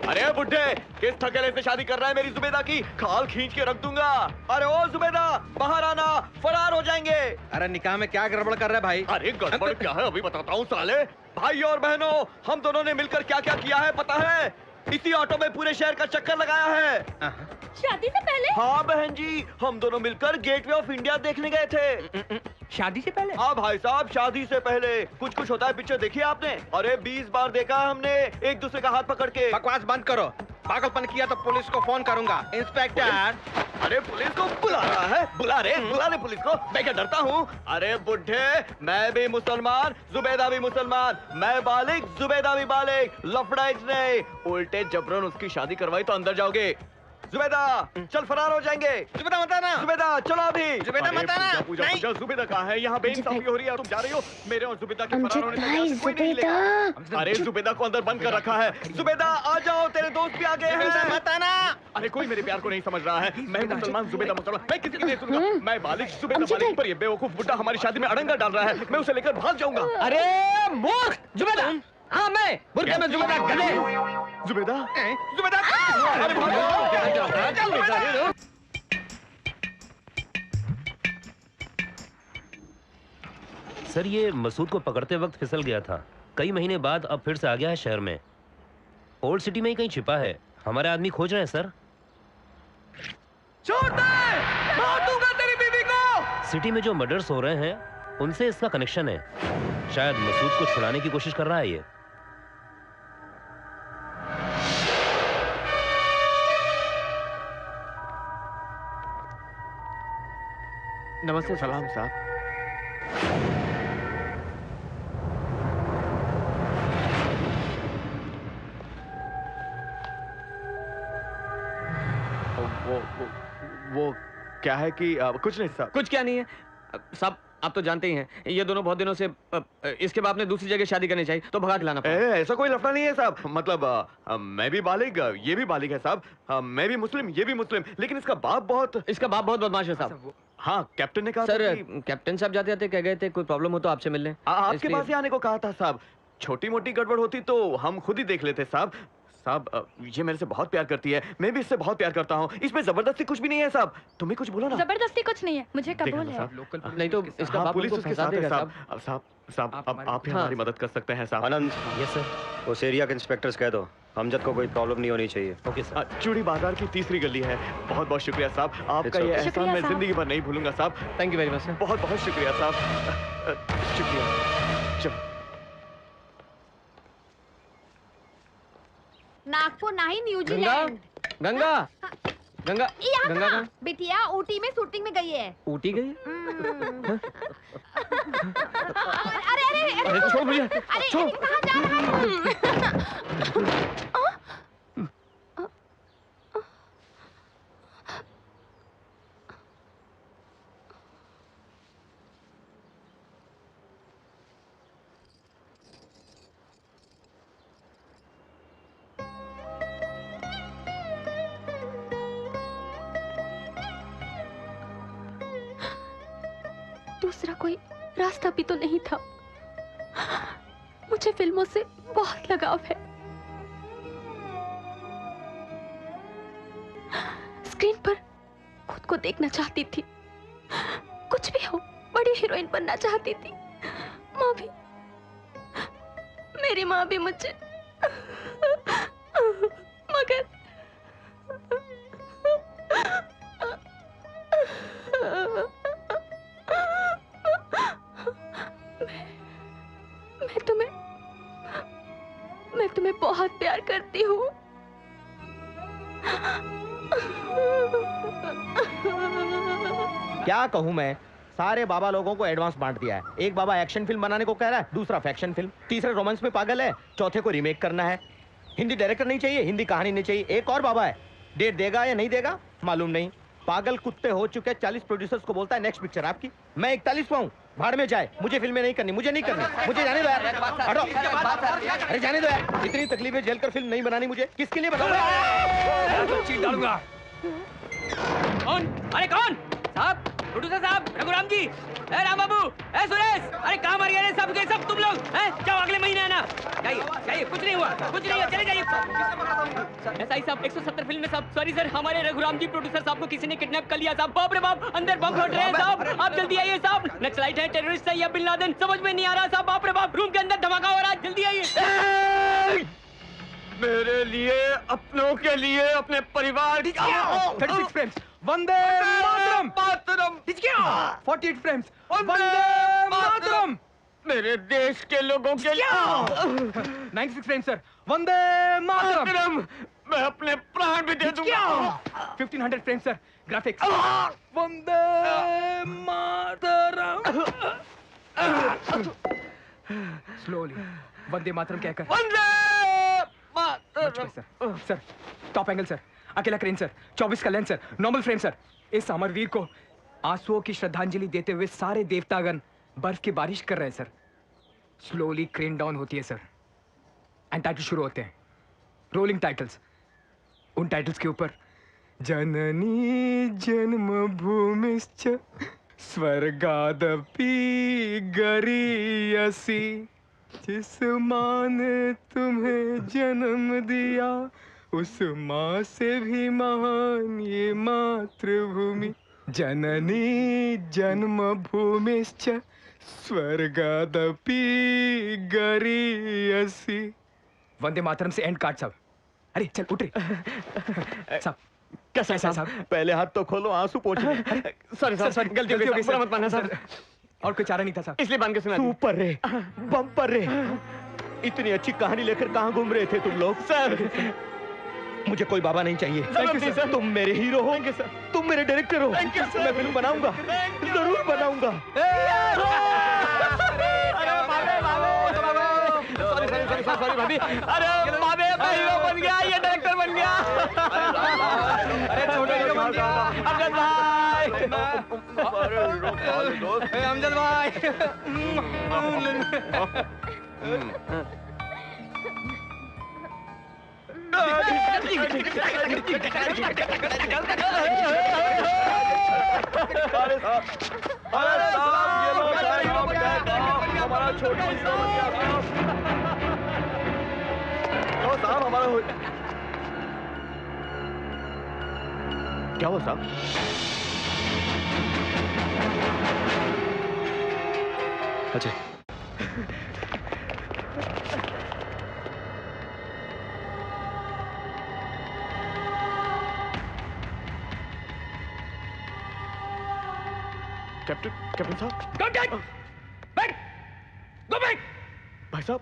अरे बुड्ढे, किस थकेले से शादी कर रहा है मेरी जुबेदा की? खाल खींच के रख दूंगा। अरे ओ जुबेदा, बाहर आना, फरार हो जाएंगे। अरे निकाह में क्या गड़बड़ कर रहा है भाई? अरे गड़बड़ क्या है अभी बताता हूँ साले। भाई और बहनों, हम दोनों ने मिलकर क्या क्या किया है पता है? इसी ऑटो में पूरे शहर का चक्कर लगाया है। शादी से पहले? हाँ बहन जी, हम दोनों मिलकर गेटवे ऑफ इंडिया देखने गए थे। शादी से पहले? हाँ भाई साहब, शादी से पहले। कुछ कुछ होता है पिक्चर देखी आपने? अरे 20 बार देखा है हमने, एक दूसरे का हाथ पकड़ के। बकवास बंद करो। पागलपन किया तो पुलिस को फोन करूंगा। इंस्पेक्टर। अरे पुलिस को बुला रहा है? बुला रहे पुलिस को। मैं क्या डरता हूँ? अरे बुड्ढे, मैं भी मुसलमान, जुबैदा भी मुसलमान, मैं बालिग, जुबैदा भी बालिग। लफड़ा नहीं, उल्टे जबरन उसकी शादी करवाई तो अंदर जाओगे। जुबैदा चल, फरार हो जाएंगे। जुबैदा मत आना। जुबैदा चलो अभी। जुबैदा मत आना। पूजा जुबैदा कहाँ है? यहाँ बेइंसाफी हो रही है, तुम जा रही हो। मेरे और जुबैदा के फरार होने भाई, कोई नहीं लेगा। अरे जुबैदा को अंदर बंद कर रखा है। जुबैदा आ जाओ, तेरे दोस्त भी आ गए हैं। मत आना। अरे कोई मेरे प्यार को नहीं समझ रहा है। मैं मुसलमान, जुबैदा मुसलमान, मैं किसी की नहीं सुनूंगा। मैं बालिग, जुबैदा बालिग, पर ये बेवकूफ बुड्ढा हमारी शादी में अड़ंगा डाल रहा है। मैं उसे लेकर भाग जाऊंगा। अरे मूर्ख जुबैदा! हाँ मैं बुर्के में जुबैदा गधे। जुबैदा जुबैदा, अरे भागो। सर ये मसूद को पकड़ते वक्त फिसल गया था। कई महीने बाद अब फिर से आ गया है शहर में। ओल्ड सिटी में ही कहीं छिपा है। हमारे आदमी खोज रहे हैं सर। छोड़ दे, मार दूंगा तेरी बीवी को। सिटी में जो मर्डर्स हो रहे हैं उनसे इसका कनेक्शन है। शायद मसूद को छुड़ाने की कोशिश कर रहा है ये। नमस्ते। सलाम साहब। वो क्या है कि कुछ नहीं साहब। कुछ क्या नहीं है साहब, आप तो जानते ही हैं ये दोनों बहुत दिनों से इसके बाद ने दूसरी जगह शादी करनी चाहिए तो भगा के लाना पड़ा। ऐसा कोई लफड़ा नहीं है साहब। मतलब मैं भी बालिग, ये भी बालिग है साहब। मैं भी मुस्लिम, ये भी मुस्लिम, लेकिन इसका बाप बहुत बदमाश है साहब। हाँ, कैप्टन ने कहा सर, कैप्टन साहब जाते जाते कह गए थे कोई प्रॉब्लम हो तो आपसे मिलने। आपके पास ही आने को कहा था साहब। छोटी मोटी गड़बड़ होती तो हम खुद ही देख लेते साहब। साहब ये मेरे से बहुत प्यार करती है, मैं भी इससे बहुत प्यार करता हूँ। इसमें जबरदस्ती कुछ भी नहीं है साहब। तुम्हें कुछ बोलो ना। जबरदस्ती कुछ नहीं है, मुझे कबूल है। नहीं तो इसका बाप पुलिस उनको उसके फंसा साथ है देगा साहब। साहब अब आप ही हमारी मदद कर सकते हैं साहब। आनंद, यस सर। उस एरिया के इंस्पेक्टर्स कह दो अमजद को कोई प्रॉब्लम नहीं होनी चाहिए। Okay sir. चूड़ी बाजार की तीसरी गली है। बहुत बहुत शुक्रिया साहब, आपका ये एहसान मैं जिंदगी भर नहीं भूलूंगा साहब। Thank you very much. बहुत बहुत शुक्रिया साहब, शुक्रिया। चलो। नागपुर नहीं, न्यूजीलैंड। गंगा गंगा यहाँ गंगा कहाँ? बिटिया ऊटी में शूटिंग में गई है। ऊटी गई? अरे अरे अरे छोड़ मुझे, अरे छोड़। कहाँ जा रहा है? दूसरा कोई रास्ता भी तो नहीं था। मुझे फिल्मों से बहुत लगाव है। स्क्रीन पर खुद को देखना चाहती थी। कुछ भी हो, बड़ी हीरोइन बनना चाहती थी। माँ भी, मेरी माँ भी मुझे, मगर मैं तुम्हें बहुत प्यार करती हूँ। क्या कहूँ मैं, सारे बाबा लोगों को एडवांस बांट दिया है। एक बाबा एक्शन फिल्म बनाने को कह रहा है, दूसरा फैक्शन फिल्म, तीसरे रोमांस में पागल है, चौथे को रीमेक करना है। हिंदी डायरेक्टर नहीं चाहिए, हिंदी कहानी नहीं चाहिए। एक और बाबा है, डेट देगा या नहीं देगा मालूम नहीं। पागल कुत्ते हो चुके 40 प्रोड्यूसर्स को बोलता है नेक्स्ट पिक्चर आपकी। मैं 41वां हूँ, भाड़ में जाए, मुझे फिल्में नहीं करनी, मुझे नहीं करनी, मुझे जाने दो यार, हटो। अरे जाने दो यार, इतनी तकलीफें झेल कर फिल्म नहीं बनानी मुझे, किसके लिए बताऊंगा? चीट डालूंगा। कौन? अरे कौन? साहब, प्रोड्यूसर साहब, रघुराम जी, ए राम बाबू, ए सुरेश, अरे कहाँ मर गए रे सब के सब तुम लोग? हैं? जाओ अगले महीने आना। जाइए, जाइए, कुछ नहीं हुआ, कुछ नहीं हुआ, चले जाइए। एसआई साहब 170 फिल्म में साहब, सॉरी सर, हमारे रघुराम जी प्रोड्यूसर साहब को किसी ने किडनैप कर लिया साहब। बाप रे बाप, अंदर बम फट रहे हैं साहब, आप जल्दी आइए साहब। नक्सलाइट है, टेररिस्ट है या बिन लादेन, समझ में नहीं आ रहा साहब। बाप रे बाप, रूम के अंदर धमाका हो रहा है, जल्दी आइए। मेरे लिए, अपनों के लिए, अपने परिवार 36 फ्रेम्स, वंदे मातरम, मातरम, 48 फ्रेम्स, वंदे मातरम, मेरे देश के लोगों के लिए 96 फ्रेम्स सर, वंदे मातरम, मैं अपने प्राण भी दे दूंगा। 1500 frames sir, graphics, Vande Mataram. Slowly, Vande Mataram कहकर, Vande Mataram. Sir, top angle sir, अकेला क्रेन सर, 24 का lens sir, normal frame sir. इस अमरवीर को आंसुओं की श्रद्धांजलि देते हुए सारे देवतागण बर्फ की बारिश कर रहे हैं सर। स्लोली क्रेन डाउन होती है सर, एंड टाइटल शुरू होते हैं, रोलिंग टाइटल्स। उन टाइटल्स के ऊपर जननी जन्मभूमिश्च स्वर्गादपि गरीयसी, जिस माँ ने तुम्हें जन्म दिया उस माँ से भी महान ये मातृभूमि। जननी जन्मभूमिश्च स्वर्गादपि गरीयसी। वंदे मातरम से एंड कार्ड साहब। अरे चल उठ रे साहब। कैसा साहब? पहले हाथ तो खोलो, आंसू पोंछे। सॉरी सॉरी, गलती हो गई, बुरा मत मानना सर। और कोई चारा नहीं था साहब, इसलिए बांध के सुना दी। सुपर रे, बम्पर रे। इतनी अच्छी कहानी लेकर कहाँ घूम रहे थे तुम लोग? सर मुझे कोई बाबा नहीं चाहिए। Thank you sir. तुम मेरे हीरो हो, तुम मेरे डायरेक्टर हो। मैं फिल्म बनाऊंगा, जरूर बनाऊंगा। सॉरी भाभी, अरे बाबे मैं हीरो बन गया, ये डायरेक्टर बन गया। अरे छोटे हीरो बन गया अमजद भाई। अमजद भाई, हमारा छोटा हिस्सा बन गया साहब, हमारा क्या हुआ साहब? अजय, कैप्टन साहब, बैठ, गो बैक। भाई साहब,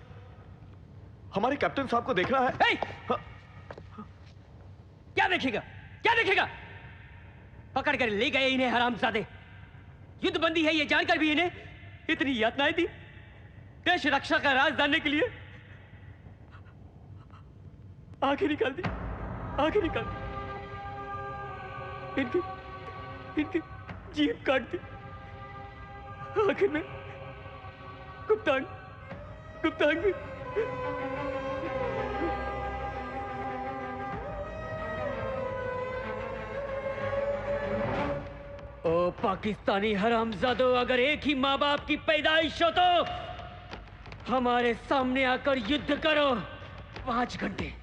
हमारे कैप्टन साहब को देखना है। क्या देखेगा, क्या देखेगा? पकड़ कर ले गए इन्हें हरामजादे। युद्ध बंदी है ये जानकर भी इन्हें इतनी यातनाएं दी। देश रक्षा का राज जानने के लिए आंखें निकाल दी, आंखें निकाल दी, इनकी जीभ काट दी। आखिर में गुप्तांग भी। ओ पाकिस्तानी हरामजादों, अगर एक ही माँ बाप की पैदाइश हो तो हमारे सामने आकर युद्ध करो। 5 घंटे,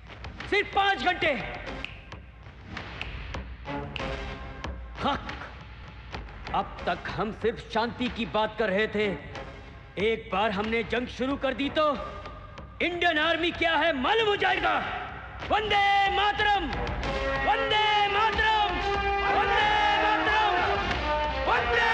सिर्फ 5 घंटे। हक, अब तक हम सिर्फ शांति की बात कर रहे थे। एक बार हमने जंग शुरू कर दी तो इंडियन आर्मी क्या है मालूम हो जाएगा। वंदे मातरम, वंदे मातरम, वंदे मातरम, वंदे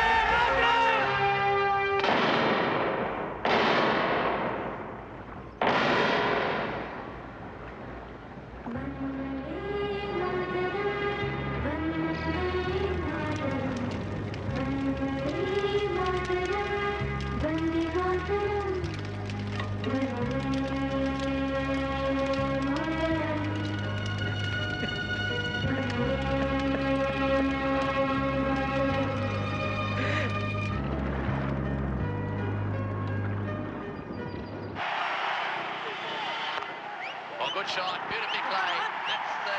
Good shot, beautifully played. That's the...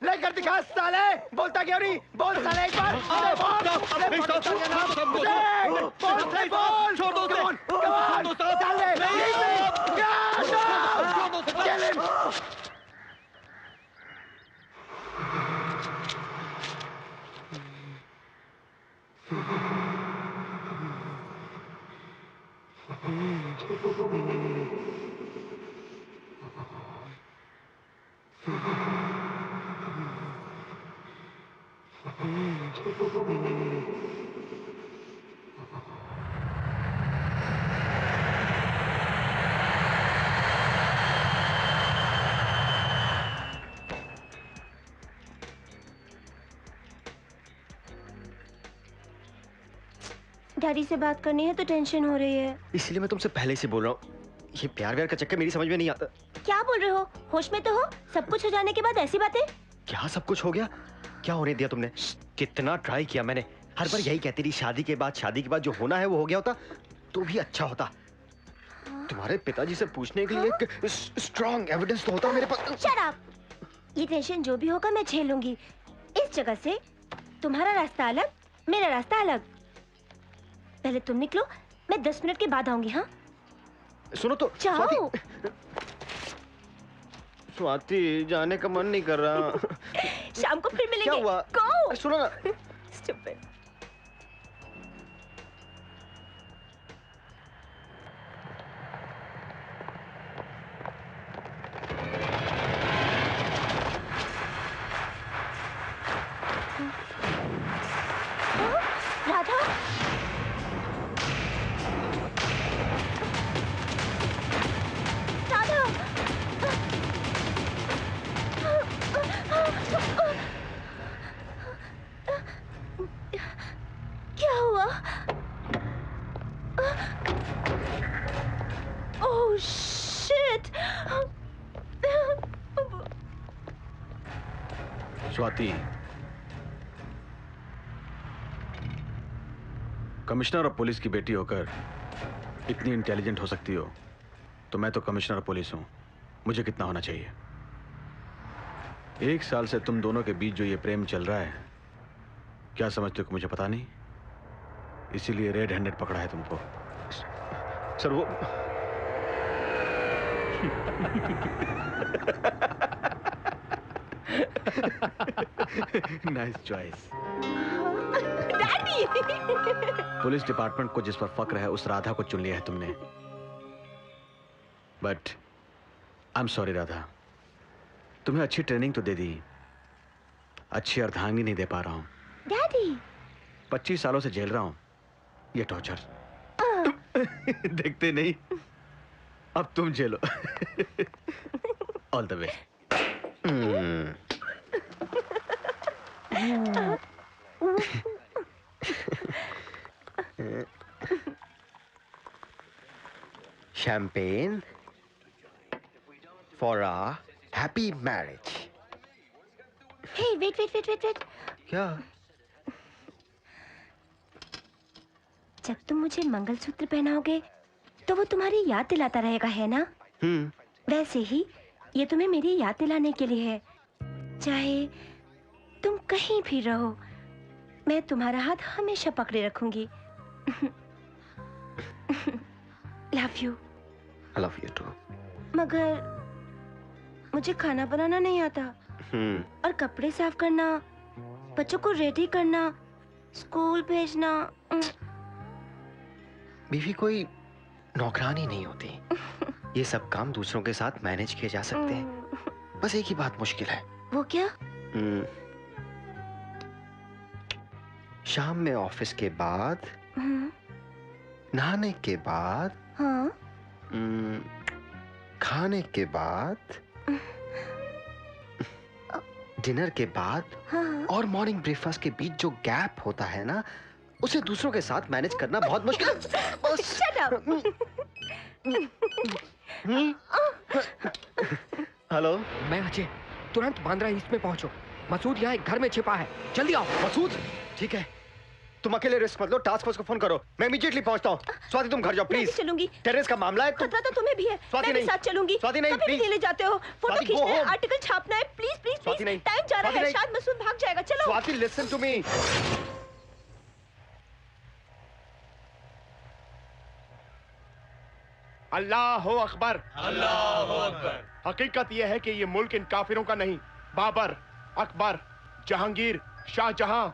लेकर दिखा साले, बोलता क्यों नहीं? बोल साले एक बार। डैडी से बात करनी है तो टेंशन हो रही है। इसलिए मैं तुमसे पहले से बोल रहा हूँ, ये प्यार व्यार का चक्कर मेरी समझ में नहीं आता। क्या बोल रहे हो? होश में तो हो? सब कुछ हो जाने के बाद ऐसी बातें? क्या सब कुछ हो गया? क्या होने दिया तुमने? कितना ट्राई किया मैंने, हर बार यही कहती रही शादी के बाद जो होना है वो हो गया होता तो भी अच्छा होता। तुम्हारे पिताजी से पूछने के लिए एक स्ट्रॉन्ग एविडेंस तो होता मेरे पास। Shut up! ये टेंशन जो भी होगा मैं झेलूंगी। इस जगह से तुम्हारा रास्ता अलग, मेरा रास्ता अलग। पहले तुम निकलो, मैं 10 मिनट के बाद आऊंगी। हाँ सुनो तो जाओ। स्वाति जाने का मन नहीं कर रहा। शाम को फिर मिलेंगे। क्या हुआ? Go! सुनो ना। Stupid. राधा? राधा? क्या हुआ? Oh shit! स्वाति, कमिश्नर और पुलिस की बेटी होकर इतनी इंटेलिजेंट हो सकती हो तो मैं तो कमिश्नर और पुलिस हूं, मुझे कितना होना चाहिए? 1 साल से तुम दोनों के बीच जो ये प्रेम चल रहा है, क्या समझते हो कि मुझे पता नहीं? इसीलिए रेड हैंडेड पकड़ा है तुमको। सर वो nice choice. Daddy! Police department को जिस पर फक्र है उस राधा को चुन लिया है तुमने। But I am sorry Radha, तुम्हें अच्छी ट्रेनिंग तो दे दी, अच्छी अर्धांगिनी नहीं दे पा रहा हूं। डैडी! 25 सालों से झेल रहा हूं ये टॉर्चर। देखते नहीं, अब तुम झेलो। All the best. Champagne for a happy marriage. Hey, wait. क्या? जब तुम मुझे मंगलसूत्र पहनाओगे तो वो तुम्हारी याद दिलाता रहेगा, है ना? वैसे ही ये तुम्हें मेरी याद दिलाने के लिए है। चाहे तुम कहीं भी रहो, मैं तुम्हारा हाथ हमेशा पकड़े रखूंगी। Love you. I love you too. मगर मुझे खाना बनाना नहीं आता और कपड़े साफ करना, बच्चों को रेडी करना, स्कूल भेजना। बीवी कोई नौकरानी नहीं होती। ये सब काम दूसरों के साथ मैनेज किए जा सकते हैं। बस एक ही बात मुश्किल है। वो क्या? शाम में ऑफिस के बाद, नहाने के बाद, खाने के बाद, डिनर के बाद और मॉर्निंग ब्रेकफास्ट के बीच जो गैप होता है ना, उसे दूसरों के साथ मैनेज करना बहुत मुश्किल है। Shut up. हेलो, मैं अजय। तुरंत बांद्रा ईस्ट में पहुंचो। मसूद यहाँ एक घर में छिपा है। जल्दी आओ। मसूद? ठीक है, तुम अकेले रिस्क मत लो, टास्क फोर्स को फोन करो। मैं इमीडिएटली पहुंचता हूँ। स्वाति तुम घर जाओ प्लीज। मैं चलूंगी। टेररिस्ट का मामला है। खतरा तो तुम्हें भी है। स्वाति मैं भी नहीं। साथ चलूंगी। स्वाति नहीं, कभी भी प्लीज। ले जाते हो। फोटो स्वाति, खींचना go है, home। आर्टिकल छापना है। प्लीज प्लीज स्वाति नहीं। टाइम जा रहा स्वाति है। नहीं। शायद मसूद भाग जाएगा। चलो। Swati listen to me. Allah अकबर। अल्लाह अकबर। हकीकत यह है कि ये मुल्क इन काफिरों का नहीं, बाबर, अकबर, जहांगीर, शाहजहां,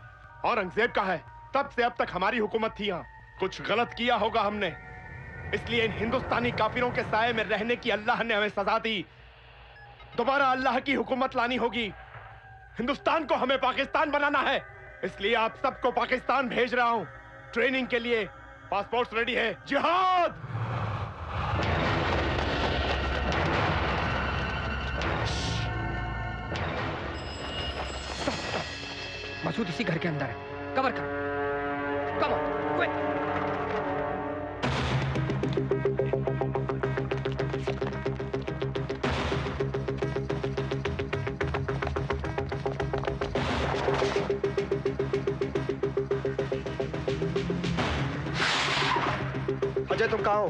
औरंगजेब का है। तब से अब तक हमारी हुकूमत थी यहाँ। कुछ गलत किया होगा हमने, इसलिए इन हिंदुस्तानी काफिरों के साए में रहने की अल्लाह ने हमें सजा दी। दोबारा अल्लाह की हुकूमत लानी होगी। हिंदुस्तान को हमें पाकिस्तान बनाना है, इसलिए आप सबको पाकिस्तान भेज रहा हूँ ट्रेनिंग के लिए। पासपोर्ट रेडी है। जिहाद! मसूद इसी घर के अंदर है। कवर करो। Come on, quick. अजय तुम कहाँ हो?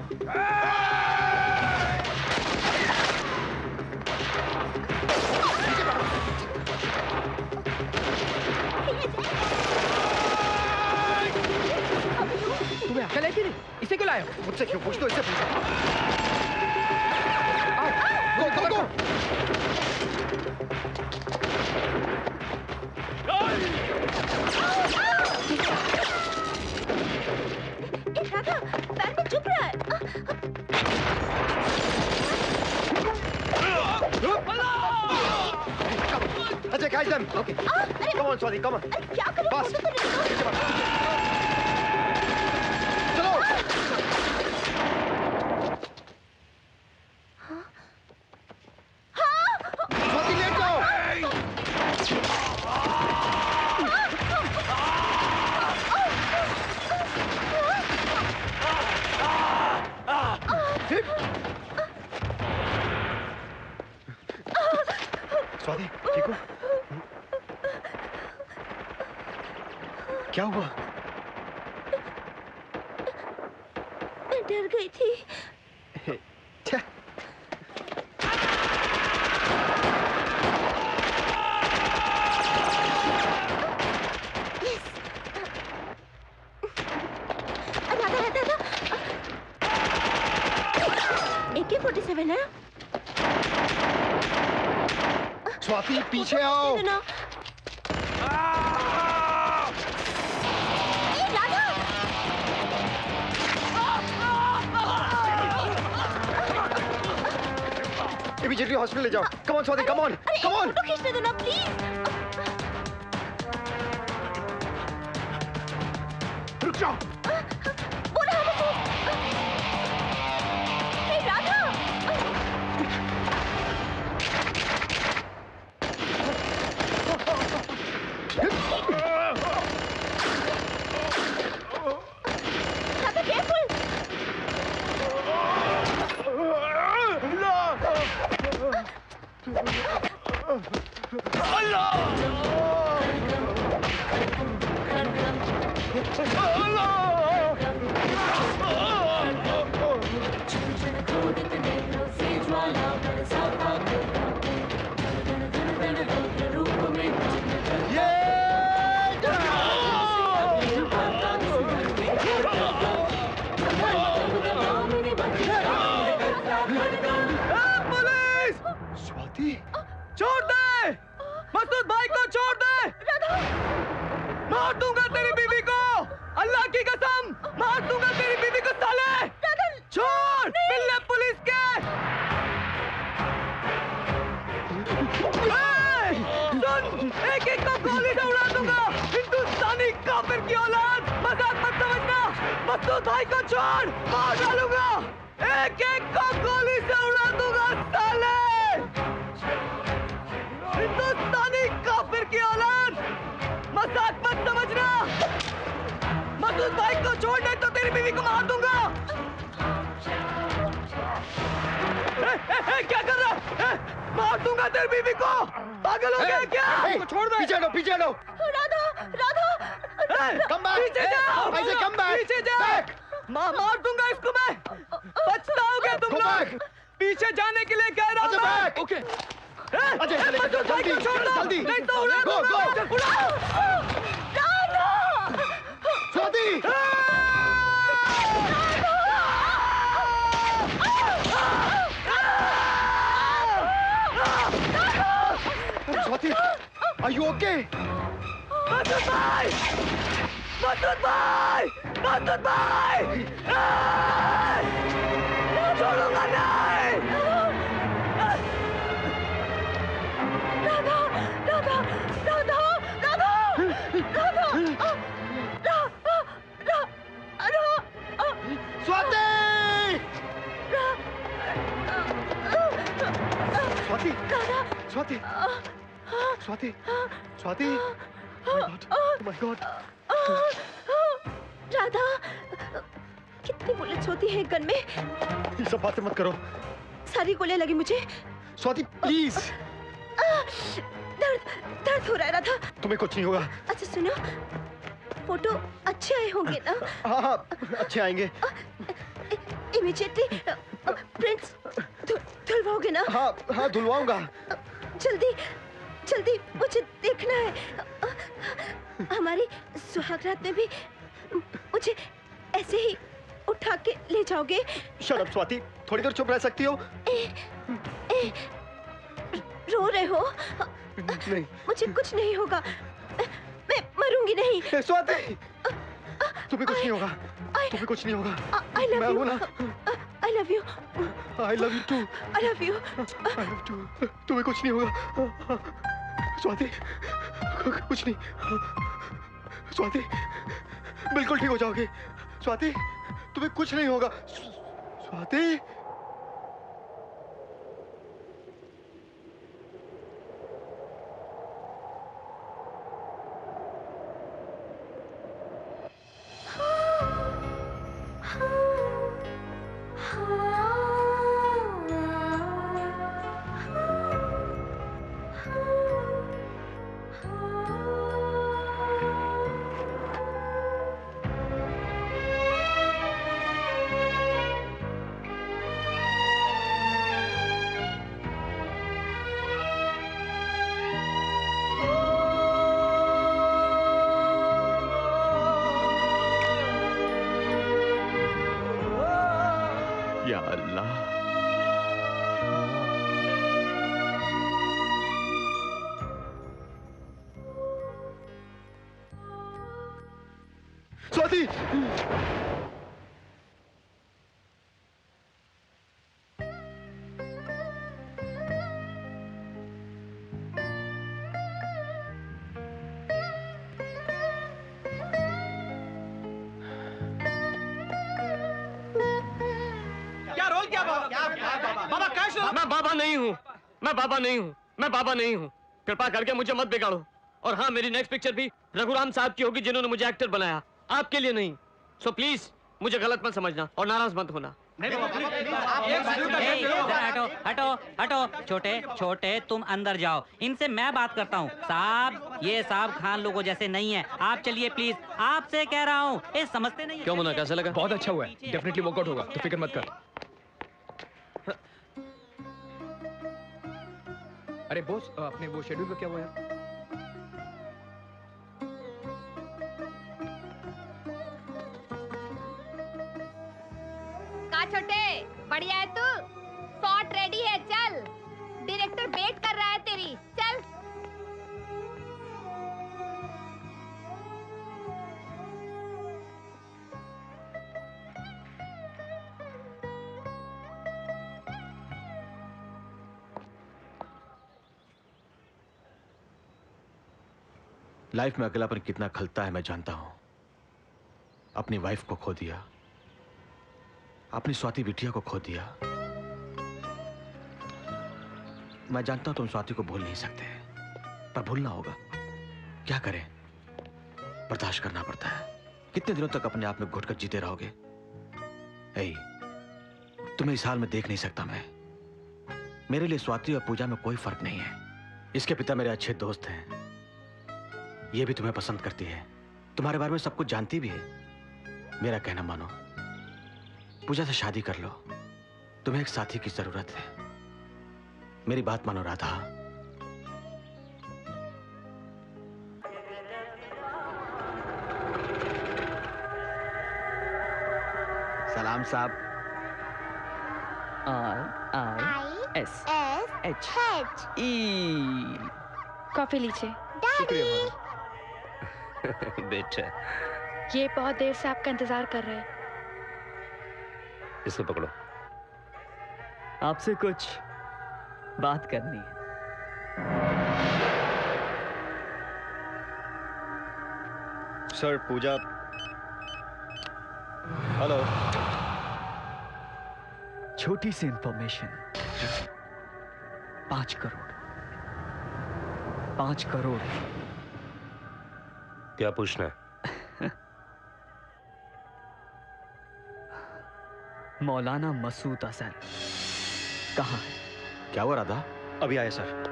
तुम्हें अकल है कि नहीं? इसे क्यों लाए हो? मुझसे क्यों पूछ दो, इससे पूछो। गो गो गो। राधा, पैर में चुभ रहा है। Ajay catch them. Okay. Come on, Swati, come on. क्या करूं? Fast. चलो. स्वाति लेट जाओ. स्वाति ठीक हो? क्या हुआ? मैं डर गई थी। क्या? AK-47 है? स्वाति पीछे आओ। Immediately hospital ले जाओ. Come on, Swati, come on, come on. Photo खींचने दो ना प्लीज। रुक जाओ। बोला है मुझे। हे राधा। राधा केयरफुल। स्वाति, छोड़ दे! मसूद भाई को छोड़ दे! मार दूंगा तेरी बीवी को! अल्लाह की कसम, मार दूंगा तेरी बीवी को साले! छोड़! मिलने पुलिस के! सुन! एक को गोली से उड़ा दूंगा! हिंदुस्तानी काफिर की औलाद! मजाक मत समझना! मसूद भाई को छोड़! मार डालूंगा! एक को गोली से उड़ा दूंगा साले! हिंदुस्तानी काफिर की औलाद! मजाक मत समझना! मसूद भाई को छोड़ दे तो तेरी बीवी को मार दूंगा! क्या कर रहा है? मार दूंगा तेरी बीवी को! पागल हो गया क्या? छोड़ दे! पीछे हटो, पीछे हटो! Radha, Radha, come back! पीछे जाओ! ऐसे कम बैक! पीछे जाओ! मार दूंगा इसको मैं! पछताओगे तुम लोग! पीछे जाने के लिए कह रहा हूं मैं! ओके! जल्दी! जल्दी! नहीं तो उड़ा दूंगा! उड़ाओ! Radha! Swati! Swati! Are you okay? Masood भाई! मसूद भाई! मसूद भाई! छोड़ूंगा नहीं! Radha, Radha, Radha, Radha, Radha, Swati! Swati! Swati! Swati! Swati! Oh my God! Radha, कितनी बुलेट्स होती हैं गन में? ये सब बातें मत करो। सारी गोलियां लगी मुझे। स्वाति, प्लीज। दर्द, दर्द हो रहा है राधा। तुम्हें कुछ नहीं होगा। अच्छा सुनो, फोटो अच्छे आए होंगे ना? हाँ हाँ, अच्छे आएंगे। इमीडिएटली प्रिंट्स धुलवाओगे ना? हाँ हाँ, धुलवाऊंगा। जल्दी, जल्दी, मुझे देखना है। हमारी सुहागरात में भी मुझे ऐसे ही उठा के ले जाओगे? शट अप स्वाति, थोड़ी देर चुप रह सकती हो? रो रहे हो? नहीं, मुझे कुछ नहीं होगा, मैं मरूंगी नहीं। स्वाति, तुम्हें कुछ नहीं होगा, तुम्हें कुछ नहीं होगा। I love मैं you. हूं ना? I love you. I love you too. I love you. I love you too. तुम्हें कुछ नहीं होगा। स्वाति, कुछ नहीं। स्वाति, बिल्कुल ठीक हो जाओगे। स्वाति, तुम्हें कुछ नहीं होगा। स्वाति, या अल्लाह, स्वाति, बाबा कैश मैं बाबा नहीं हूँ, मैं बाबा नहीं हूँ, मैं बाबा नहीं हूँ। कृपा करके मुझे मत बिगाड़ो। और हाँ, मेरी नेक्स्ट पिक्चर भी रघुराम साहब की होगी, जिन्होंने मुझे एक्टर बनाया, आपके लिए नहीं। सो प्लीज मुझे गलत मत समझना और नाराज मत होना। हटो हटो हटो, छोटे छोटे तुम अंदर जाओ, इनसे मैं बात करता हूँ। साहब, ये साहब खान लोगों जैसे नहीं है, आप चलिए प्लीज, आपसे कह रहा हूँ, ये समझते नहीं। क्यों मुन्ना, कैसा लगा? बहुत अच्छा हुआ है, डेफिनेटली वर्कआउट होगा, तो फिक्र मत कर। अरे बॉस, अपने वो शेड्यूल का क्या हुआ यार? का छोटे, बढ़िया है तू? शॉट रेडी है, चल। डायरेक्टर वेट कर रहा है तेरी, चल। लाइफ में अकेलापन कितना खलता है मैं जानता हूं। अपनी वाइफ को खो दिया, अपनी स्वाति बिटिया को खो दिया। मैं जानता हूं तुम स्वाति को भूल नहीं सकते, पर भूलना होगा। क्या करें, बर्दाश्त करना पड़ता है। कितने दिनों तक अपने आप में घुटकर जीते रहोगे? तुम्हें इस हाल में देख नहीं सकता मैं। मेरे लिए स्वाति और पूजा में कोई फर्क नहीं है। इसके पिता मेरे अच्छे दोस्त हैं, ये भी तुम्हें पसंद करती है, तुम्हारे बारे में सब कुछ जानती भी है। मेरा कहना मानो, पूजा से शादी कर लो। तुम्हें एक साथी की जरूरत है। मेरी बात मानो राधा। सलाम साहब। ISSHE। कॉफी लीजिए। बेटा, ये बहुत देर से आपका इंतजार कर रहे हैं। इसको पकड़ो। आपसे कुछ बात करनी है। सर, पूजा। हेलो। छोटी सी इंफॉर्मेशन। 5 करोड़। 5 करोड़। क्या पूछना है? मौलाना मसूद अजहर कहाँ है? क्या हुआ राधा? अभी आया सर।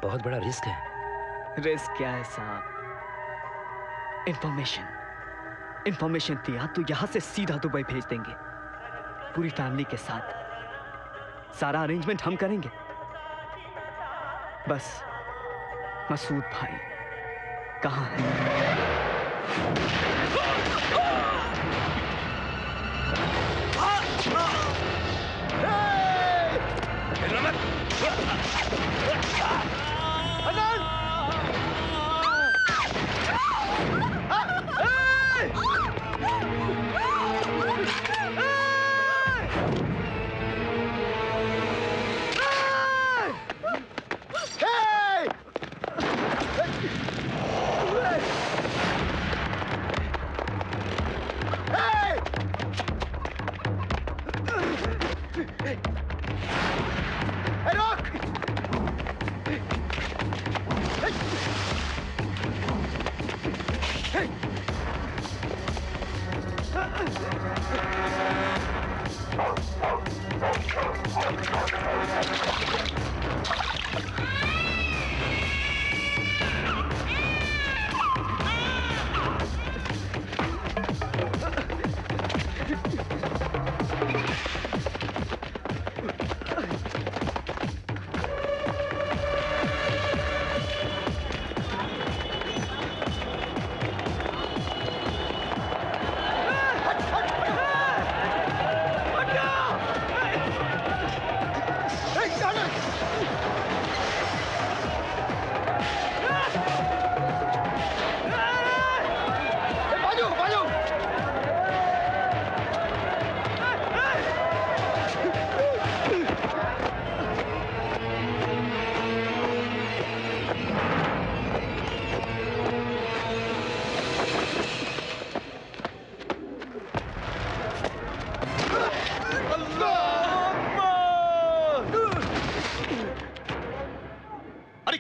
बहुत बड़ा रिस्क है। रिस्क क्या है साहब? इंफॉर्मेशन दिया तो यहां से सीधा दुबई भेज देंगे, पूरी फैमिली के साथ। सारा अरेंजमेंट हम करेंगे। बस मसूद भाई कहाँ है?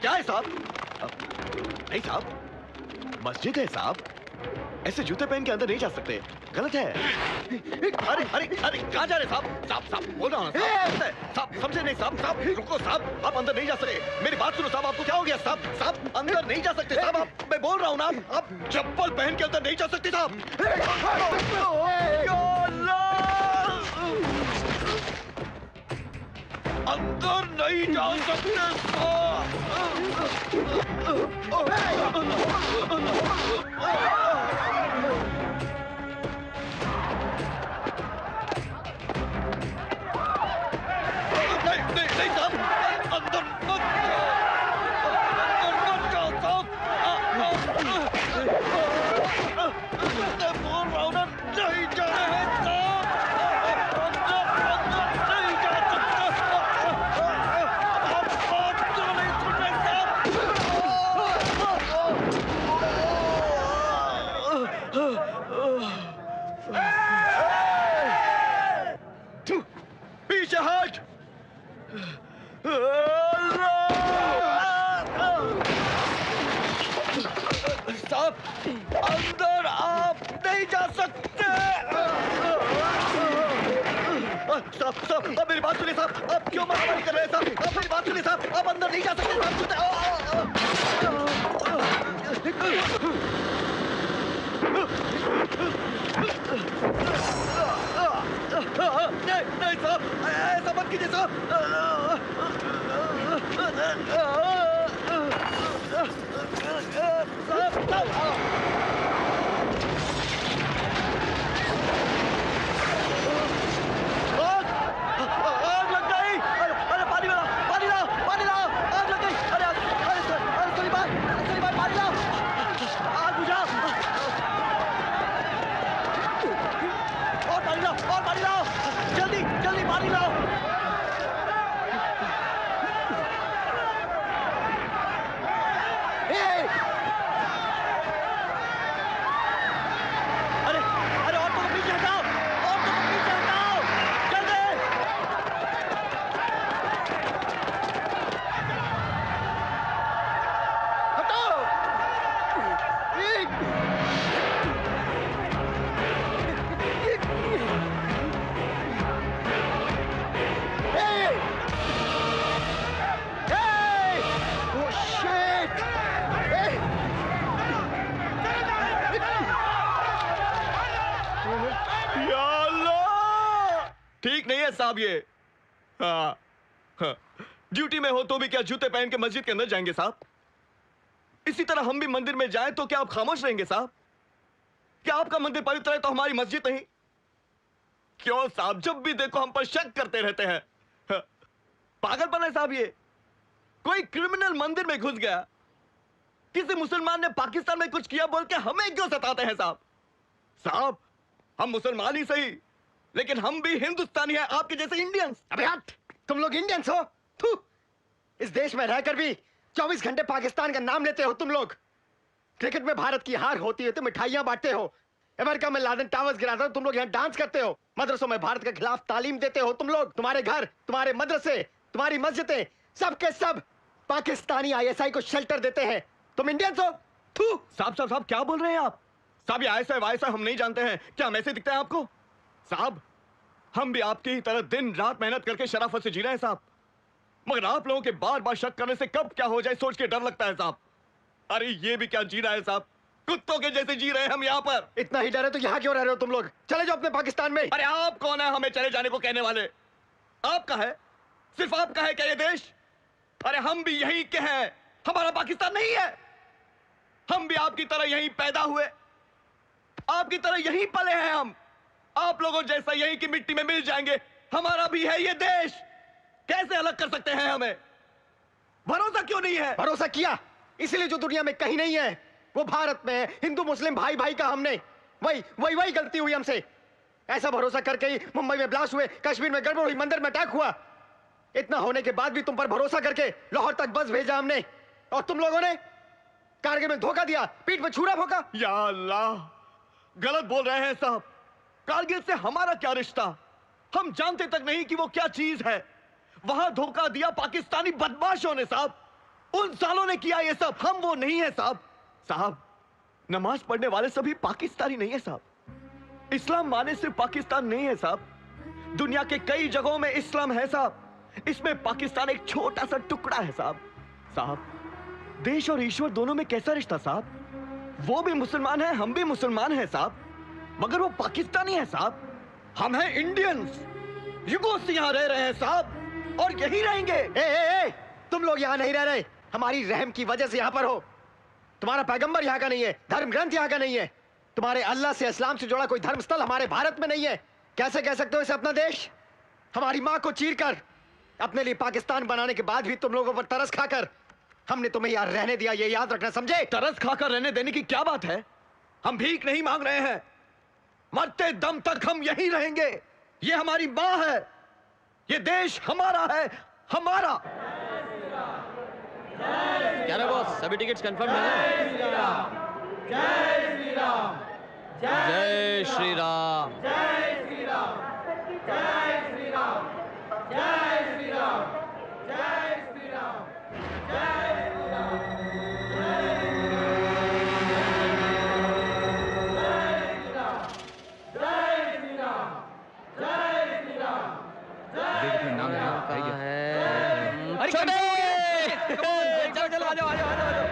क्या है साहब? नहीं साहब, मस्जिद है साहब। ऐसे जूते पहन के अंदर नहीं जा सकते, गलत है। अरे अरे अरे कहाँ जा रहे साहब? साहब साहब बोल रहा हूँ साहब, समझे नहीं साहब? साहब रुको साहब, आप अंदर नहीं जा सकते। मेरी बात सुनो साहब, आपको क्या हो गया साहब? साहब अंदर नहीं जा सकते साहब, आप, मैं बोल रहा हूँ ना, आप चप्पल पहन के अंदर नहीं जा सकते साहब। अंदर नहीं जा सकते नहीं साहब, अंदर मत जाओ साहब। मैं बोल रहा हूँ ना, नहीं जा रहे हैं साहब, अंदर नहीं जा सकते। आप बात क्यों नहीं सुन रहे साहब? पीछे हट। साहब अंदर आप नहीं जा सकते। साहब साहब अब मेरी बात सुनिए साहब, आप क्यों मारामारी कर रहे हैं साहब? आप मेरी बात सुनिए साहब, आप अंदर नहीं जा सकते साहब। नहीं साहब, ऐसा मत कीजिए साहब। आग लग गई। अरे पानी लाओ, पानी लाओ, पानी लाओ, आग लग गई। अरे अरे सलीम भाई पानी लाओ, आग बुझाओ। और पानी लाओ, जल्दी जल्दी पानी लाओ। अरे अरे औरतों को पीछे हटाओ, औरतों को पीछे हटाओ, जल्दी। हटाओ। ठीक नहीं है साहब ये। हाँ, हाँ। ड्यूटी में हो तो भी क्या जूते पहन के मस्जिद के अंदर जाएंगे साहब? इसी तरह हम भी मंदिर में जाएं तो क्या आप खामोश रहेंगे साहब? क्या आपका मंदिर पवित्र है तो हमारी मस्जिद नहीं? क्यों साहब, जब भी देखो हम पर शक करते रहते हैं। हाँ। पागलपन है साहब ये। कोई क्रिमिनल मंदिर में घुस गया, किसी मुसलमान ने पाकिस्तान में कुछ किया बोल के हमें क्यों सताते हैं साहब? साहब हम मुसलमान ही सही, लेकिन हम भी हिंदुस्तानी हैं, आपके जैसे इंडियंस। अबे हट, तुम लोग इंडियंस हो? थू, इस देश में रहकर भी 24 घंटे पाकिस्तान का नाम लेते हो तुम लोग। क्रिकेट में भारत की हार होती है तो मिठाइयां बांटते हो, अमेरिका में लादेन टावर्स गिराता हो तुम लोग यहाँ डांस करते हो, मदरसों में भारत के खिलाफ तालीम देते हो तुम लोग। तुम्हारे घर, तुम्हारे मदरसे, तुम्हारी मस्जिदें, सब के सब पाकिस्तानी ISI को शेल्टर देते हैं। तुम इंडियंस हो? थू। साहब क्या बोल रहे हैं आप? साहब ये ISI हम नहीं जानते हैं, क्या हम ऐसे दिखते हैं आपको? साहब हम भी आपकी ही तरह दिन रात मेहनत करके शराफत से जी रहे हैं साहब, मगर आप लोगों के बार बार शक करने से कब क्या हो जाए सोच के डर लगता है साहब। अरे ये भी क्या जी रहा है साहब, कुत्तों के जैसे जी रहे हैं हम यहाँ पर। इतना ही डर है तो यहाँ क्यों रह रहे हो तुम लोग? चले जाओ अपने पाकिस्तान में। अरे आप कौन है हमें चले जाने को कहने वाले? आपका है, सिर्फ आपका है क्या ये देश? अरे हम भी यहीं के हैं, हमारा पाकिस्तान नहीं है। हम भी आपकी तरह यहीं पैदा हुए, आपकी तरह यहीं पले हैं हम, आप लोगों जैसा यहीं की मिट्टी में मिल जाएंगे। हमारा भी है ये देश, कैसे अलग कर सकते हैं हमें? भरोसा क्यों नहीं है? भरोसा किया इसलिए जो दुनिया में कहीं नहीं है वो भारत में है। हिंदू मुस्लिम भाई भाई का हमने वही गलती हुई हमसे। ऐसा भरोसा करके ही मुंबई में ब्लास्ट हुए, कश्मीर में गड़बड़ हुई, मंदिर में अटैक हुआ। इतना होने के बाद भी तुम पर भरोसा करके लाहौर तक बस भेजा हमने, और तुम लोगों ने कारगिल में धोखा दिया, पीठ पे छुरा भोंका। या अल्लाह, गलत बोल रहे हैं साहब। कारगिल से हमारा क्या रिश्ता? हम जानते तक नहीं कि वो क्या चीज है। वहां धोखा दिया पाकिस्तानी बदमाशों ने साहब। उन सालों ने किया ये सब, हम वो नहीं है साहब। साहब, नमाज पढ़ने वाले सभी पाकिस्तानी नहीं है साहब। इस्लाम माने सिर्फ पाकिस्तान नहीं है साहब, दुनिया के कई जगहों में इस्लाम है साहब। इसमें पाकिस्तान एक छोटा सा टुकड़ा है साहब। साहब, देश और ईश्वर दोनों में कैसा रिश्ता साहब? वो भी मुसलमान है, हम भी मुसलमान हैं साहब, मगर वो पाकिस्तानी है साहब। हम हैं इंडियंस, युगों से यहाँ रह रहे हैं साहब और यही रहेंगे। तुम लोग यहाँ नहीं रह रहे, हमारी रहम की वजह से यहाँ पर हो। तुम्हारा पैगंबर यहाँ का नहीं है, धर्म ग्रंथ यहाँ का नहीं है, तुम्हारे अल्लाह से इस्लाम से जुड़ा कोई धर्म स्थल हमारे भारत में नहीं है। कैसे कह सकते हो इसे अपना देश? हमारी माँ को चीर कर अपने लिए पाकिस्तान बनाने के बाद भी तुम लोगों पर तरस खाकर हमने तुम्हें यहाँ रहने दिया, ये याद रखना, समझे? तरस खाकर रहने देने की क्या बात है? हम भीख नहीं मांग रहे हैं, मरते दम तक हम यहीं रहेंगे। ये हमारी माँ है, ये देश हमारा है, हमारा। क्या रे बॉस, सभी टिकट्स कंफर्म है ना? जय श्री राम, जय श्री राम, जय श्री राम, जय श्री राम, जय श्री राम, जय श्री राम, जय श्री राम, जय श्री चलो आ जाओ आ जाओ आ जाओ।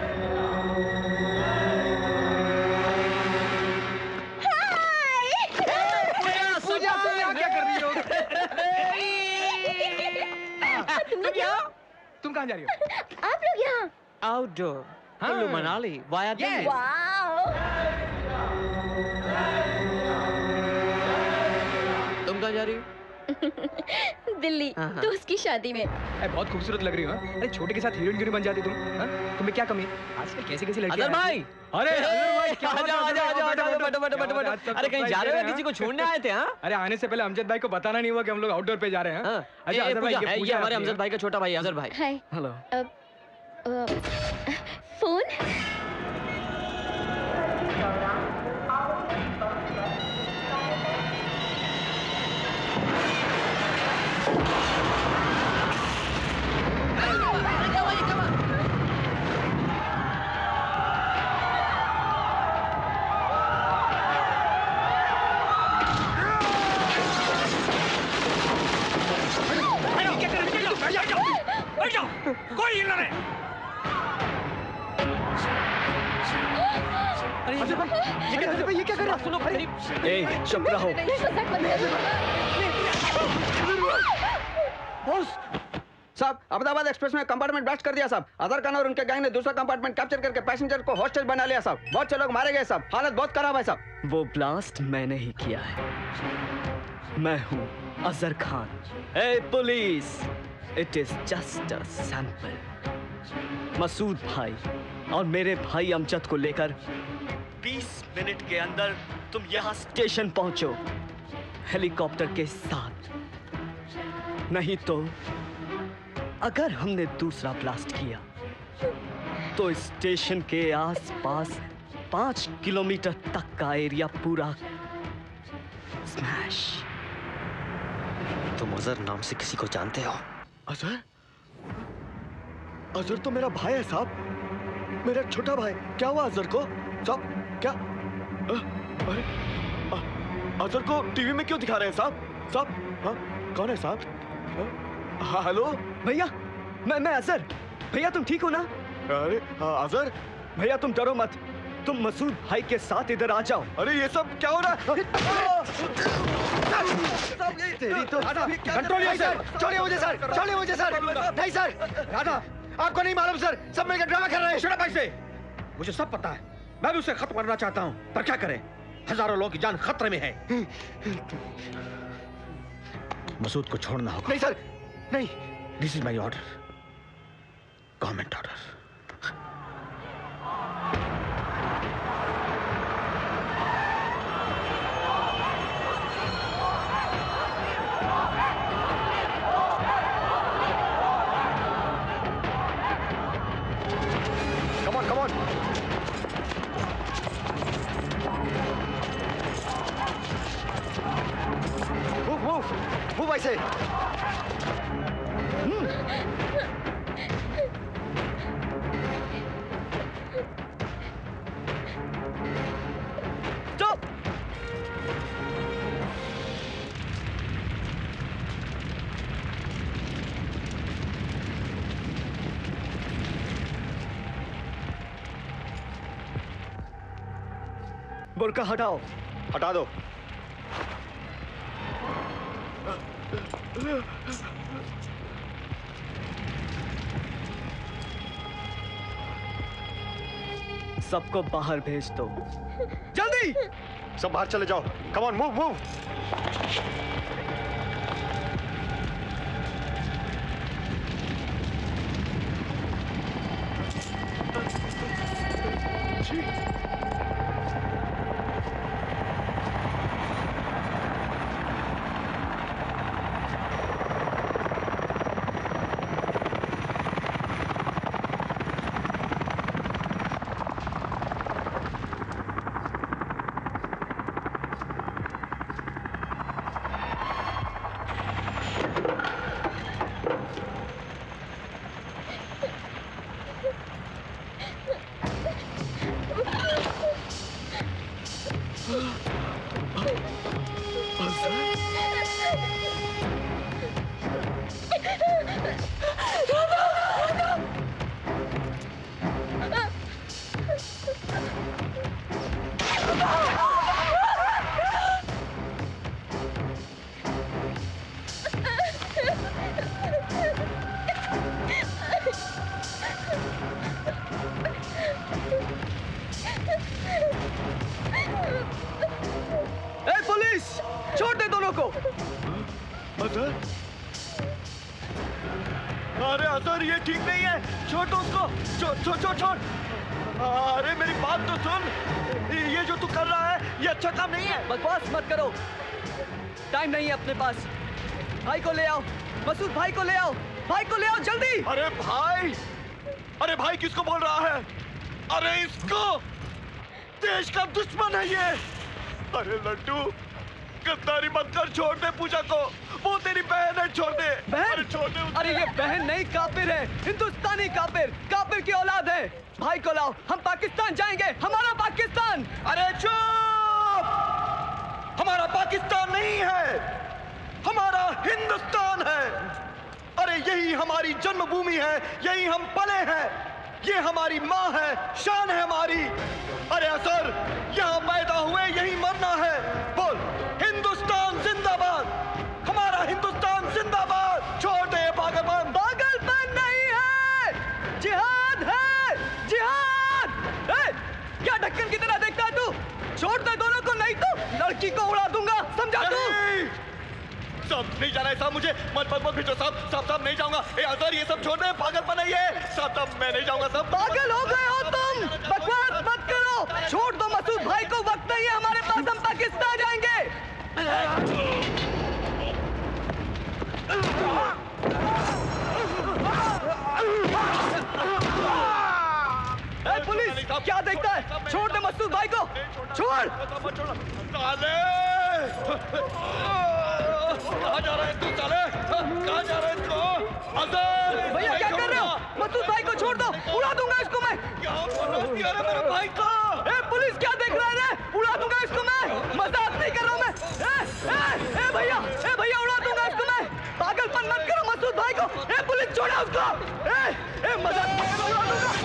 पूजा तुम यहाँ क्या कर रही हो? तुम कहाँ जा रही हो? आप लोग यहाँ? Outdoor, Kullu Manali, via Delhi. तुम कहाँ जा रही हो? दिल्ली, दोस्त की शादी में। बहुत खूबसूरत लग रही हो। अरे छोटे के साथ हीरोइन क्यों नहीं बन जाती तुम? तुम्हें क्या कमी? आजकल कैसी कैसी लड़कियां अजहर भाई, अरे अजहर भाई, क्या आ जाओ आ जाओ आ जाओ आ जाओ, बैठो बैठो बैठो बैठो। अरे कहीं जा रहे हो, किसी को छोड़ने आए थे? हाँ, अरे आने से पहले अमजद भाई को बताना नहीं हुआ कि हम लोग आउटडोर पे जा रहे हैं। अच्छा अजहर भाई, ये हमारे अमजद भाई का छोटा भाई अजहर भाई। हाय। हेलो। फोन? कोई हिलना नहीं। ये क्या कर रहा है? सुनो भाई, चुप रहो। बॉस साहब, अहमदाबाद एक्सप्रेस में कंपार्टमेंट ब्लास्ट कर दिया साहब। अजहर खान और उनके गैंग ने दूसरा कंपार्टमेंट कैप्चर करके पैसेंजर को हॉस्टेज बना लिया साहब। बहुत से लोग मारे गए साहब, हालत बहुत खराब है साहब। वो ब्लास्ट मैंने ही किया है, मैं हूं अजहर खान। ए police, it is just a sample. Masood भाई और मेरे भाई अमजद को लेकर 20 मिनट के अंदर तुम यहां स्टेशन पहुंचो हेलीकॉप्टर के साथ। नहीं तो अगर हमने दूसरा ब्लास्ट किया तो स्टेशन के आसपास 5 किलोमीटर तक का एरिया पूरा स्मैश। तुम अजहर नाम से किसी को जानते हो? अजहर? अजहर तो मेरा भाई है साहब, मेरा छोटा भाई। क्या हुआ अजहर को साहब? क्या अरे अजहर को टीवी में क्यों दिखा रहे हैं साहब? साहब हाँ, कौन है साहब? हाँ हेलो भैया, मैं अजहर। भैया तुम ठीक हो ना? अरे अजहर भैया तुम डरो मत, तुम मसूद भाई के साथ इधर आ जाओ। अरे ये सब क्या हो रहा है? तेरी तो कंट्रोल सर, छोड़िए मुझे सर, छोड़िए मुझे सर। नहीं सर, राधा आपको नहीं मालूम सर, सब मिलकर ड्रामा कर रहे हैं। शट अप ऐसे, मुझे सब पता है, मैं भी उसे खत्म करना चाहता हूँ, पर क्या करें, हजारों लोगों की जान खतरे में है। मसूद को छोड़ना होगा। नहीं सर, नहीं। This is my order, government order. Come on. Move I say. बुर्का हटाओ। हटा दो। सबको बाहर भेज दो। जल्दी सब बाहर चले जाओ। Come on, move move. अरे अजहर ये ठीक नहीं है, छोड़ दो उसको, छोड़ छोड़ छोड़। अरे मेरी बात तो सुन, ये जो तू कर रहा है ये अच्छा काम नहीं है। बकवास मत करो, टाइम नहीं है अपने पास। भाई को ले आओ, मसूद भाई को ले आओ, भाई को ले आओ जल्दी। अरे भाई, अरे भाई किसको बोल रहा है? अरे इसको, देश का दुश्मन है ये। अरे लड्डू गद्दारी मत कर, छोड़ दे पूजा को, वो तेरी बहन है, छोड़ दे। बहन? अरे छोड़ दे उसे। अरे ये बहन नहीं, काफिर है, हिंदुस्तानी काफिर, काफिर की औलाद है। भाई को लाओ, हम पाकिस्तान जाएंगे, हमारा पाकिस्तान। अरे चुप, हमारा पाकिस्तान नहीं है, हमारा हिंदुस्तान है। अरे यही हमारी जन्मभूमि है, यही हम पले हैं, ये हमारी माँ है, शान है हमारी। अरे असर, यहाँ पैदा हुए यही मरना है। बोल हिंदुस्तान जिंदाबाद, हमारा हिंदुस्तान जिंदाबाद। छोटे पागलपन, पागलपन नहीं है, जिहाद है, जिहाद। क्या ढक्कन की तरह देखता है तू? छोड़ दे दोनों को, नहीं तो लड़की को उड़ा दूंगा, समझा तू? साहब नहीं जाना है साहब, मुझे मत भेजो साहब, साहब नहीं जाऊंगा। ए अजहर ये सब छोड़ दे, पागलपन है ये। साहब मैं नहीं जाऊंगा साहब। पागल हो गए हो तुम, बकवास मत करो, छोड़ दो मसूद भाई को, वक्त नहीं है हमारे पास, हम पाकिस्तान जाएंगे। पुलिस क्या देखता है? छोड़ दे मसूद भाई को, छोड़। साले कहाँ जा रहे हैं तू? साले कहाँ जा रहे हैं तू? अजहर भैया क्या कर रहे हो? मसूद भाई को छोड़ दो, उड़ा दूंगा इसको मैं। क्या बोल मेरे भाई को? पुलिस क्या देख रहा है? उड़ा दूंगा इसको मैं, मजाक नहीं कर रहा हूँ मैं। भैया उड़ा दूंगा इसको मैं, पागलपन मत करो मसूद भाई को। पुलिस छोड़ा उसको, मजाक नहीं कर रहा, उड़ा दूंगा।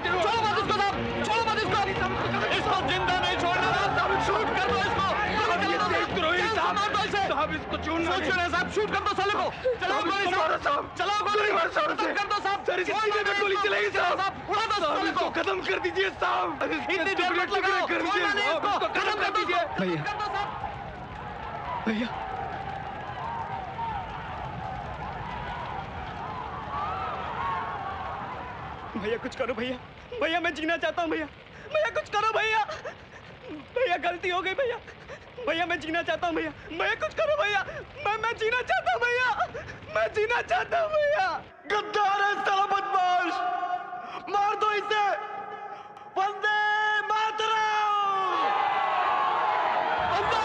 छोड़ो मत इसको साहब, छोड़ो मत इसको, इसको जिंदा नहीं छोड़ना साहब, शूट कर दो इसको। देशद्रोही साहब, साहब इसको छोड़ना नहीं साहब, शूट कर दो साले को। चलाओ गोली साहब, चलाओ गोली कर दो साहब, सर इसी सीने पे गोली चलेगी साहब, उड़ा दो साले को, खत्म कर दीजिए साहब, इतनी देर मत लगाओ, कर दीजिए इसको, खत्म कर दीजिए भैया, भैया। भैया कुछ करो भैया, भैया मैं जीना चाहता हूँ भैया, भैया कुछ करो भैया, भैया गलती हो गई भैया, भैया मैं जीना चाहता हूँ भैया, भैया कुछ करो भैया, मैं जीना चाहता हूँ भैया, मैं जीना चाहता हूँ भैया। गद्दार है साला बदमाश, मार दो इसे। वंदे मातरम, वंदे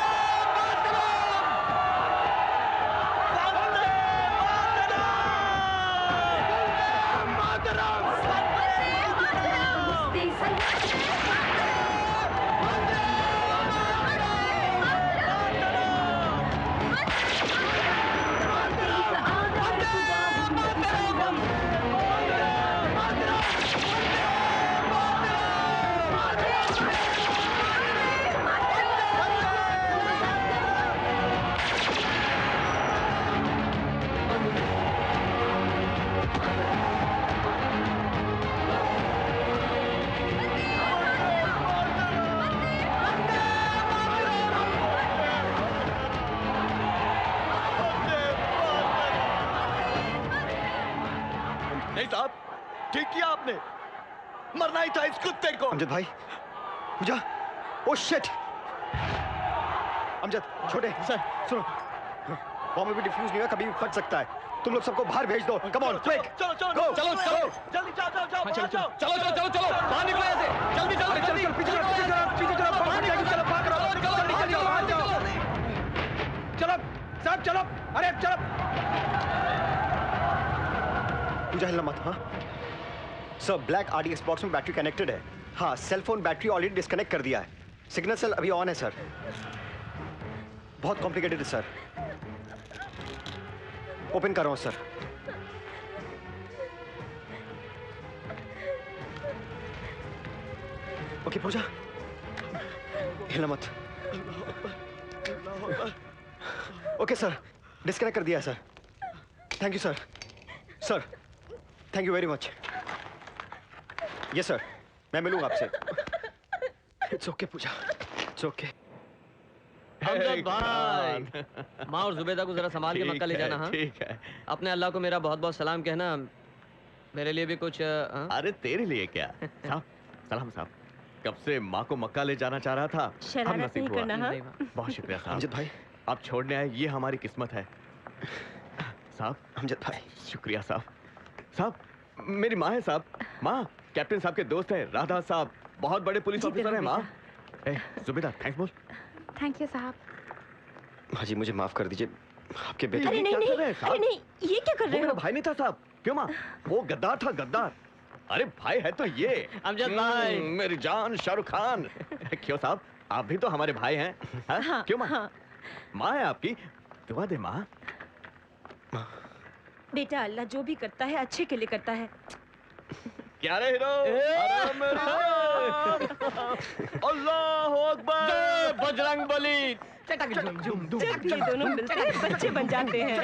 साहब, ठीक किया आपने, मरना ही था इस कुत्ते को। अमजद भाई, पूजा, ओ शिट। अमजद, छोटे, सर, सुनो, बॉम्ब भी डिफ्यूज नहीं हुआ, कभी भी फट सकता है। तुम लोग सबको बाहर भेज दो। कम ऑन, क्विक, चलो चलो गो, चलो चलो, जल्दी जाओ जाओ जाओ, चलो चलो चलो चलो चलो बाहर निकलो यहाँ से, जल्दी जल्दी जल्दी, पीछे चलो, बाहर निकलो, चलो, बाहर करो, चलो साहब चलो, अरे चलो। पूजा हिलना मत। हाँ सर, ब्लैक RDX बॉक्स में बैटरी कनेक्टेड है। हाँ, cell phone battery already disconnect कर दिया है। सिग्नल सेल अभी ऑन है सर। बहुत कॉम्प्लिकेटेड है सर। ओपन कर रहा हूं सर। ओके पूजा, हिलना मत। ओके सर, डिस्कनेक्ट कर दिया sir. Thank you sir. Sir thank you very much. Yes sir, मैं मिलूंगा आपसे। It's okay Pooja, it's okay. Amjad भाई, माँ और जुबैदा को जरा संभाल के मक्का ले जाना। हाँ ठीक है। अपने अल्लाह को मेरा बहुत बहुत सलाम कहना, मेरे लिए भी कुछ। अरे तेरे लिए क्या साहब, सलाम साहब। कब से माँ को मक्का ले जाना चाह रहा था, शरारत हम नसीब नहीं हुआ। करना, हाँ? बहुत शुक्रिया साहब। अमजद भाई, आप छोड़ने आए, ये हमारी किस्मत है साहब। अमजद भाई, शुक्रिया साहब। साहब मेरी माँ है साहब, माँ कैप्टन साहब के दोस्त हैं, राधा साहब बहुत बड़े पुलिस ऑफिसर हैं। माँ जुबैदा, थैंक्स बोल। थैंक यू साहब। माँ जी मुझे माफ कर दीजिए, आपके बेटे। अरे नहीं नहीं, अरे नहीं, ये क्या कर रहे हो? मेरा भाई नहीं था साहब। क्यों माँ? वो गद्दार था, गद्दार। अरे भाई है तो ये अमजद भाई, मेरी जान शाहरुख खान। क्यों साहब, आप भी तो हमारे भाई हैं। हाँ? क्यों माँ? माँ है आपकी, दुआ दे माँ। बेटा अल्लाह जो भी करता है अच्छे के लिए करता है। क्या रे हीरो? अरे मेरी अल्लाह अकबर, बजरंग बली। जब ये दोनों मिलते हैं बच्चे बन जाते हैं।